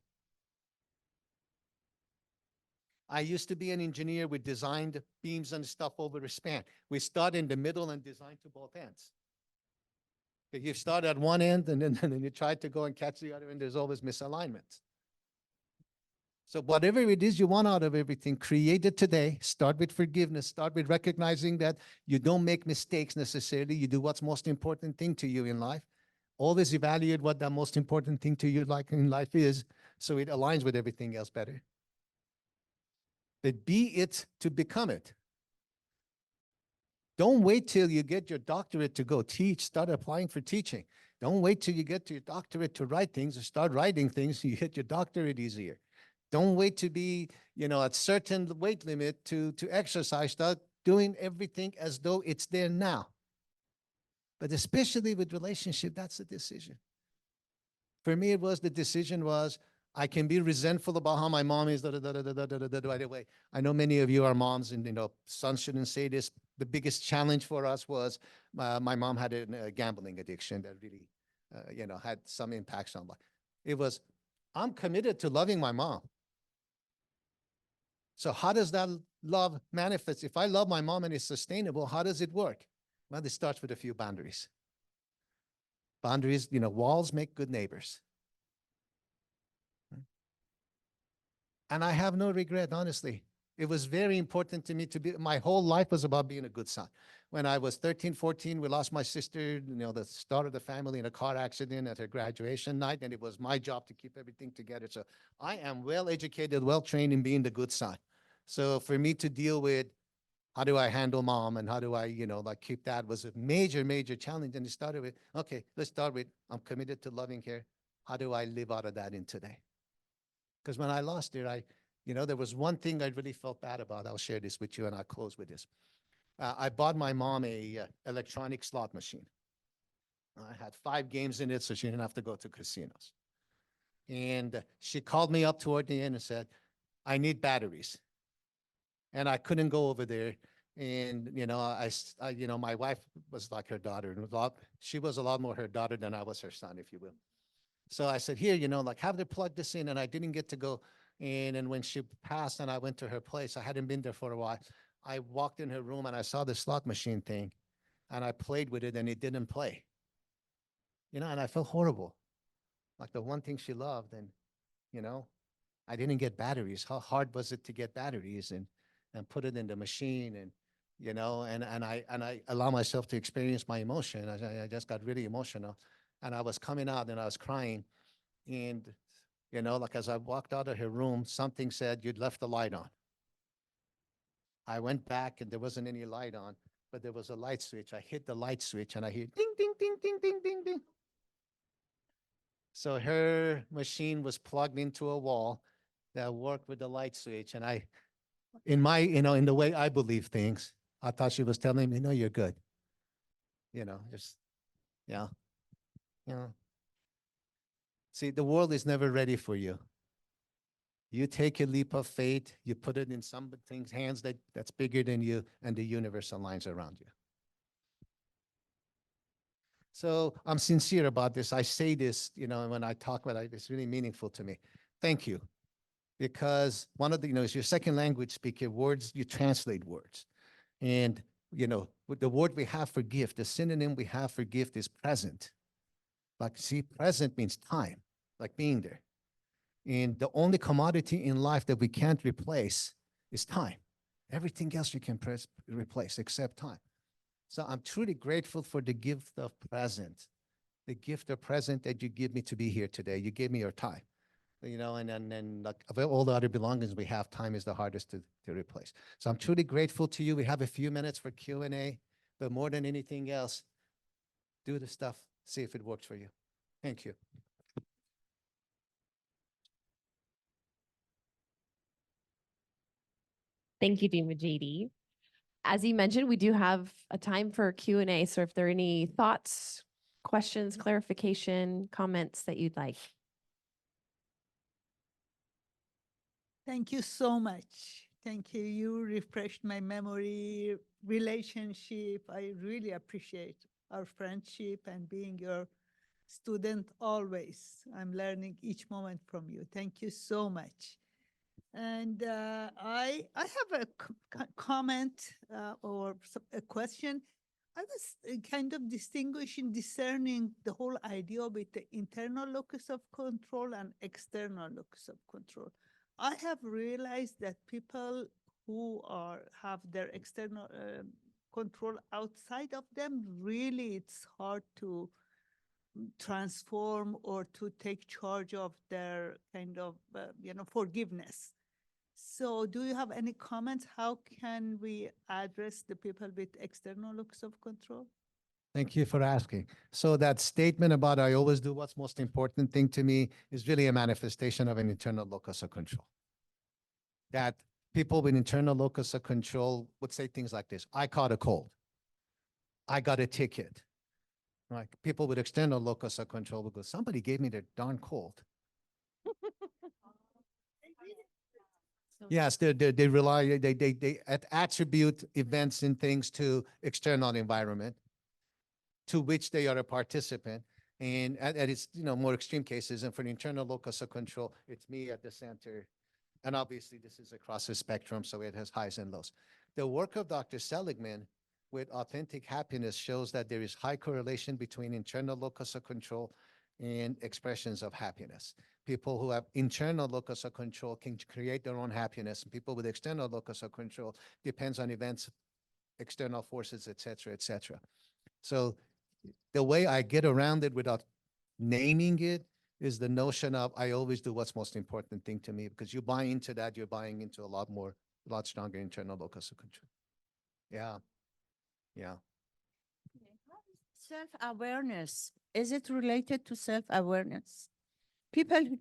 I used to be an engineer. We designed beams and stuff over a span. We start in the middle and design to both ends. If you start at one end and then you try to go and catch the other end, there's always misalignment. So whatever it is you want out of everything, create it today. Start with forgiveness. Start with recognizing that you don't make mistakes necessarily. You do what's most important thing to you in life. Always evaluate what that most important thing to you in life is, so it aligns with everything else better. But be it to become it. Don't wait till you get your doctorate to go teach. Start applying for teaching. Don't wait till you get to your doctorate to write things, or start writing things so you get your doctorate easier. Don't wait to be, at certain weight limit to exercise. Start doing everything as though it's there now. But especially with relationship, that's the decision. For me, the decision was, I can be resentful about how my mom is, right away. I know many of you are moms, and sons shouldn't say this. The biggest challenge for us was my mom had a gambling addiction that really, had some impacts on life. It was, I'm committed to loving my mom. So how does that love manifest? If I love my mom and it's sustainable, how does it work? Well, it starts with a few boundaries. Boundaries, walls make good neighbors. And I have no regret, honestly. It was very important to me my whole life was about being a good son. When I was 13, 14, we lost my sister, the start of the family in a car accident at her graduation night, and it was my job to keep everything together. So I am well educated, well trained in being the good son. So for me to deal with how do I handle mom and how do I, like keep that was a major, major challenge. And it started with, okay, let's start with, I'm committed to loving her. How do I live out of that in today? Because when I lost her, there was one thing I really felt bad about. I'll share this with you and I'll close with this. I bought my mom a electronic slot machine. I had 5 games in it, so she didn't have to go to casinos. And she called me up toward the end and said, I need batteries. And I couldn't go over there. And, my wife was like her daughter. And she was a lot more her daughter than I was her son, if you will. So I said, here, have her plug this in. And I didn't get to go. And when she passed and I went to her place, I hadn't been there for a while. I walked in her room and I saw the slot machine thing. And I played with it and it didn't play. And I felt horrible. Like the one thing she loved. And, I didn't get batteries. How hard was it to get batteries and put it in the machine and, and I allow myself to experience my emotion. I just got really emotional and I was coming out and I was crying. And, like as I walked out of her room, something said, you'd left the light on. I went back and there wasn't any light on, but there was a light switch. I hit the light switch and I hear ding, ding, ding, ding, ding, ding, ding. So her machine was plugged into a wall that worked with the light switch. And in the way I believe things, I thought she was telling me, no, you're good. Just, yeah. See, the world is never ready for you. You take a leap of faith, you put it in something's hands that's bigger than you, and the universe aligns around you. So I'm sincere about this. I say this, when I talk about it, it's really meaningful to me. Thank you. Because one of the, as your second language speaker, words, you translate words. And, with the word we have for gift, the synonym we have for gift is present. Like, see, present means time, like being there. And the only commodity in life that we can't replace is time. Everything else you can replace except time. So I'm truly grateful for the gift of present, the gift of present that you give me to be here today. You gave me your time, and then like of all the other belongings we have, time is the hardest to replace. So I'm truly grateful to you. We have a few minutes for Q&A, but more than anything else, do the stuff, see if it works for you. Thank you. Thank you, Dean Madjidi. As you mentioned, we do have a time for Q&A. So if there are any thoughts, questions, clarification, comments that you'd like. Thank you so much. Thank you. You refreshed my memory, relationship. I really appreciate our friendship and being your student always. I'm learning each moment from you. Thank you so much. And I have a comment or a question. I was kind of discerning the whole idea with the internal locus of control and external locus of control. I have realized that people who have their external control outside of them, really it's hard to transform or to take charge of their kind of, forgiveness. So do you have any comments? How can we address the people with external locus of control? Thank you for asking. So that statement about I always do what's most important thing to me is really a manifestation of an internal locus of control. That people with internal locus of control would say things like this: I caught a cold. I got a ticket. Right? People with external locus of control would go, somebody gave me their darn cold. Yes, they rely, they attribute events and things to external environment to which they are a participant. And at its, more extreme cases, and for the internal locus of control, it's me at the center. And obviously this is across the spectrum, so it has highs and lows. The work of Dr. Seligman with authentic happiness shows that there is high correlation between internal locus of control and expressions of happiness. People who have internal locus of control can create their own happiness. People with external locus of control depends on events, external forces, et cetera, et cetera. So the way I get around it without naming it is the notion of I always do what's most important thing to me, because you buy into that, you're buying into a lot more a lot stronger internal locus of control. Yeah. Yeah. Self-awareness, is it related to self-awareness? People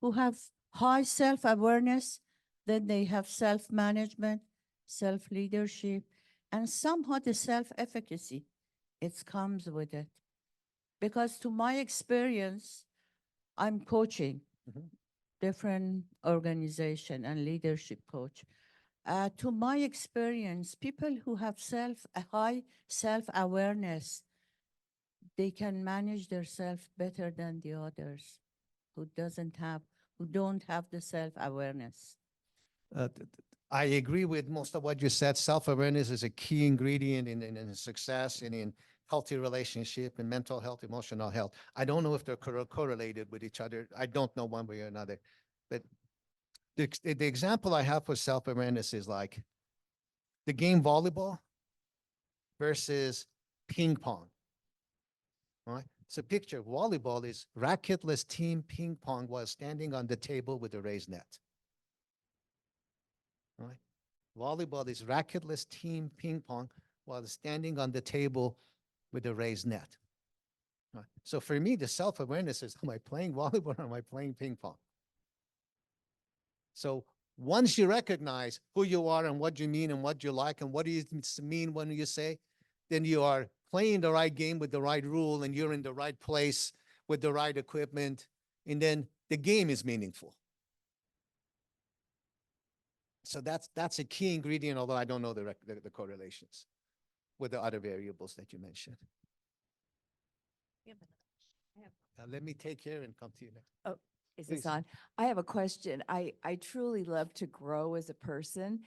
who have high self-awareness, then they have self-management, self-leadership, and somehow the self-efficacy, it comes with it. Because to my experience, I'm coaching Mhm. different organization and leadership coach. To my experience, people who have a high self-awareness, they can manage themselves better than the others who don't have the self-awareness. I agree with most of what you said. Self-awareness is a key ingredient in success and in healthy relationship and mental health, emotional health. I don't know if they're correlated with each other. I don't know one way or another. But the example I have for self-awareness is like the game volleyball versus ping pong. All right. So picture volleyball is racketless team ping pong while standing on the table with a raised net. All right. Volleyball is racketless team ping pong while standing on the table with a raised net. All right. So for me, the self-awareness is, am I playing volleyball or am I playing ping pong? So once you recognize who you are and what you mean and what you like and what do you mean when you say, then you are playing the right game with the right rule and you're in the right place with the right equipment. And then the game is meaningful. So that's a key ingredient, although I don't know the correlations with the other variables that you mentioned. Let me take care and come to you next. Oh, is Please. this on? I have a question. I truly love to grow as a person,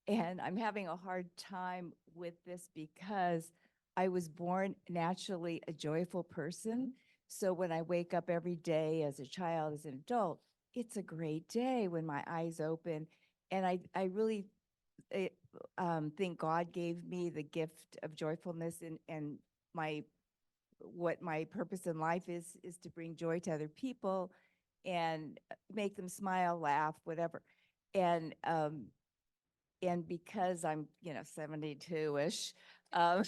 and I'm having a hard time with this because I was born naturally a joyful person. So when I wake up every day as a child, as an adult, it's a great day when my eyes open. And I really think God gave me the gift of joyfulness, and what my purpose in life is to bring joy to other people and make them smile, laugh, whatever. And because I'm 72-ish, I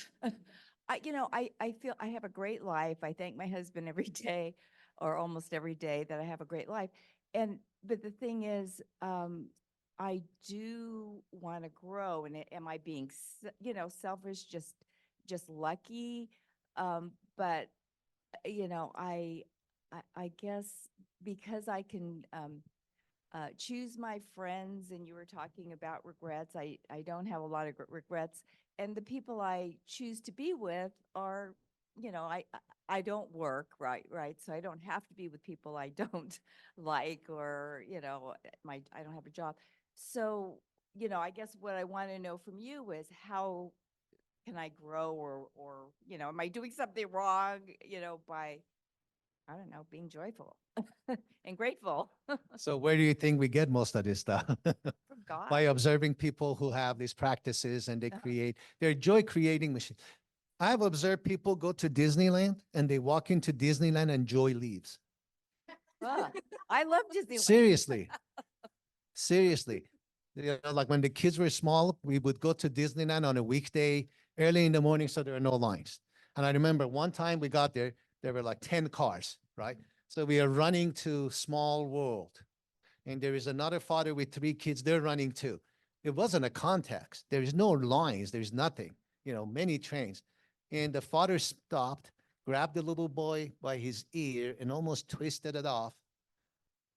feel I have a great life. I thank my husband every day, or almost every day, that I have a great life. But the thing is, I do want to grow. And am I being selfish, just lucky? But I guess because I can choose my friends, and you were talking about regrets, I don't have a lot of regrets. And the people I choose to be with are, I don't work, right? So I don't have to be with people I don't like, or, I don't have a job. So, I guess what I want to know from you is, how can I grow, or am I doing something wrong, by, I don't know, being joyful and grateful So where do you think we get most of this stuff? from God? By observing people who have these practices and they Uh-huh. they're joy creating machines. I've observed people go to Disneyland and they walk into Disneyland and joy leaves. Ah, I love Disneyland. Seriously. Seriously. Like when the kids were small, we would go to Disneyland on a weekday early in the morning so there are no lines. And I remember one time we got there were like 10 cars, right? So we are running to Small World. And there is another father with 3 kids, they're running too. It wasn't a context. There is no lines, there's nothing, many trains. And the father stopped, grabbed the little boy by his ear and almost twisted it off,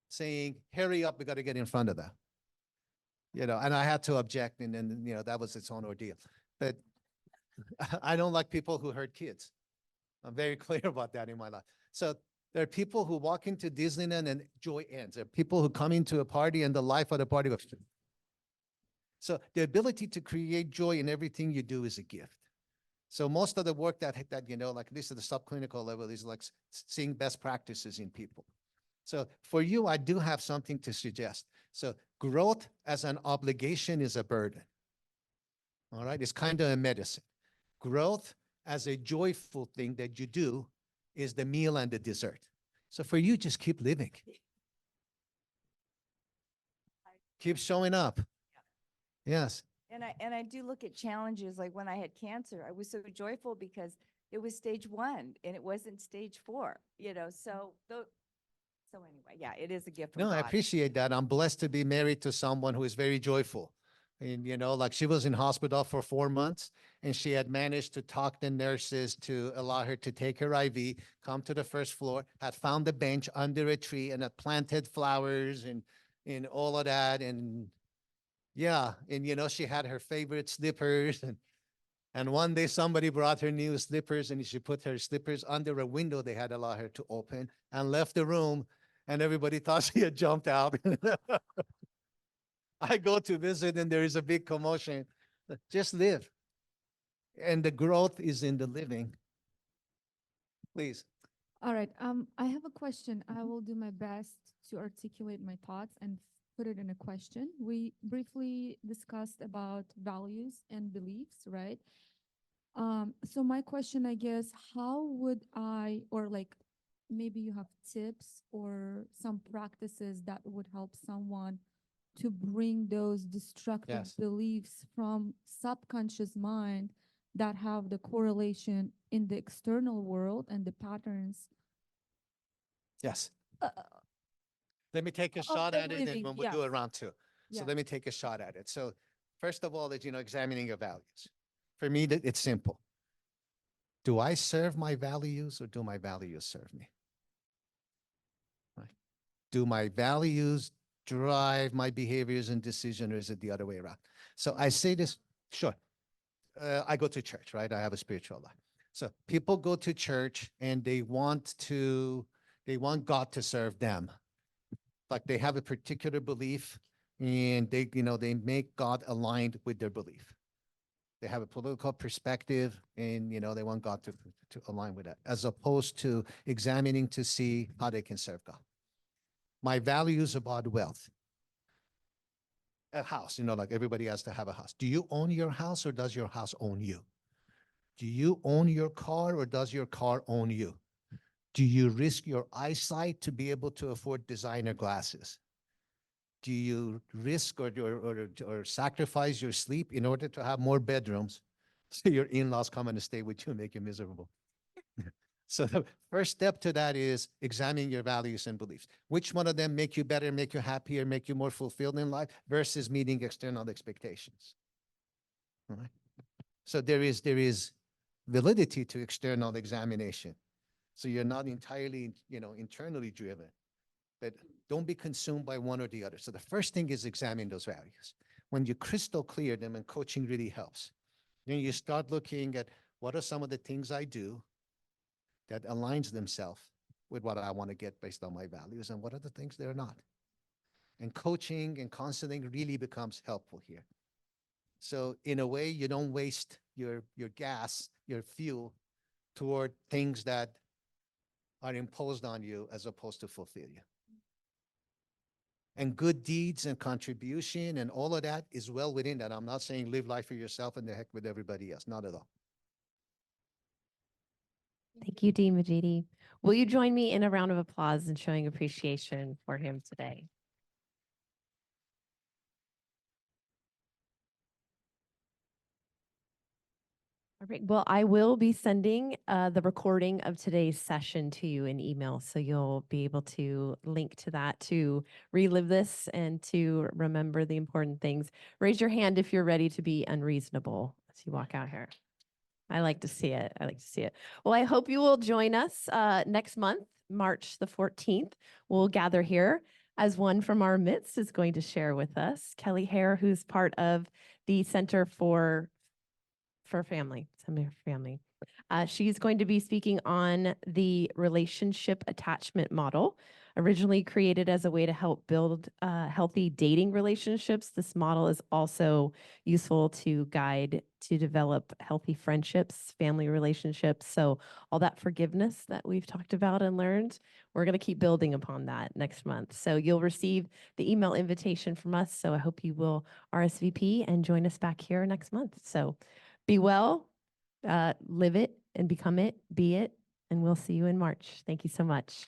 saying, hurry up, we got to get in front of that. And I had to object, and then, that was its own ordeal. But I don't like people who hurt kids. I'm very clear about that in my life. So there are people who walk into Disneyland and joy ends. There are people who come into a party and the life of the party goes. So the ability to create joy in everything you do is a gift. So most of the work that like at least at the subclinical level, is like seeing best practices in people. So for you, I do have something to suggest. So growth as an obligation is a burden. All right, it's kind of a medicine. Growth as a joyful thing that you do is the meal and the dessert. So for you, just keep living. Keep showing up. Yes. And I do look at challenges, like when I had cancer, I was so joyful because it was stage 1 and it wasn't stage 4, so so anyway, yeah, it is a gift from No, I God. appreciate that. I'm blessed to be married to someone who is very joyful. And, like she was in hospital for 4 months and she had managed to talk the nurses to allow her to take her IV, come to the first floor, had found a bench under a tree and had planted flowers and all of that. And yeah, and she had her favorite slippers and one day somebody brought her new slippers and she put her slippers under a window they had allowed her to open and left the room and everybody thought she had jumped out. I go to visit and there is a big commotion. Just live. And the growth is in the living. Please. All right. I have a question. I will do my best to articulate my thoughts and put it in a question. We briefly discussed about values and beliefs, right? So my question, I guess, how would I, or like maybe you have tips or some practices that would help someone to bring those destructive Yes. beliefs from subconscious mind that have the correlation in the external world and the patterns Yes. uh, Let me take a of shot the at it and living. when we'll do a round two. So Yeah. let me take a shot at it. So first of all, examining your values. For me, it's simple. Do I serve my values or do my values serve me? Right. Do my values drive my behaviors and decision, or is it the other way around? So I say this, sure. I go to church, right? I have a spiritual life. So people go to church and they want God to serve them. Like they have a particular belief and they make God aligned with their belief. They have a political perspective and, they want God to align with that, as opposed to examining to see how they can serve God. My values about wealth. A house, like everybody has to have a house. Do you own your house or does your house own you? Do you own your car or does your car own you? Do you risk your eyesight to be able to afford designer glasses? Do you risk or sacrifice your sleep in order to have more bedrooms so your in-laws come and stay with you and make you miserable? So the first step to that is examining your values and beliefs. Which one of them make you better, make you happier, make you more fulfilled in life versus meeting external expectations? All right. So there is validity to external examination. So you're not entirely, internally driven, but don't be consumed by one or the other. So the first thing is examine those values. When you crystal clear them, and coaching really helps, then you start looking at what are some of the things I do that aligns themselves with what I want to get based on my values, and what are the things they're not. And coaching and counseling really becomes helpful here. So in a way, you don't waste your gas, your fuel toward things that are imposed on you as opposed to fulfill you. And good deeds and contribution and all of that is well within that. I'm not saying live life for yourself and the heck with everybody else. Not at all. Thank you, Dean Madjidi. Will you join me in a round of applause and showing appreciation for him today? All right. Well, I will be sending the recording of today's session to you in email, so you'll be able to link to that to relive this and to remember the important things. Raise your hand if you're ready to be unreasonable as you walk out here. I like to see it. I like to see it. Well, I hope you will join us next month, March the 14th. We'll gather here as one from our midst is going to share with us, Kelly Hare, who's part of the Center for Family. She's going to be speaking on the relationship attachment model. Originally created as a way to help build healthy dating relationships, this model is also useful to guide to develop healthy friendships, family relationships. So all that forgiveness that we've talked about and learned, we're going to keep building upon that next month. So you'll receive the email invitation from us. So I hope you will RSVP and join us back here next month. So be well, live it and become it, be it, and we'll see you in March. Thank you so much.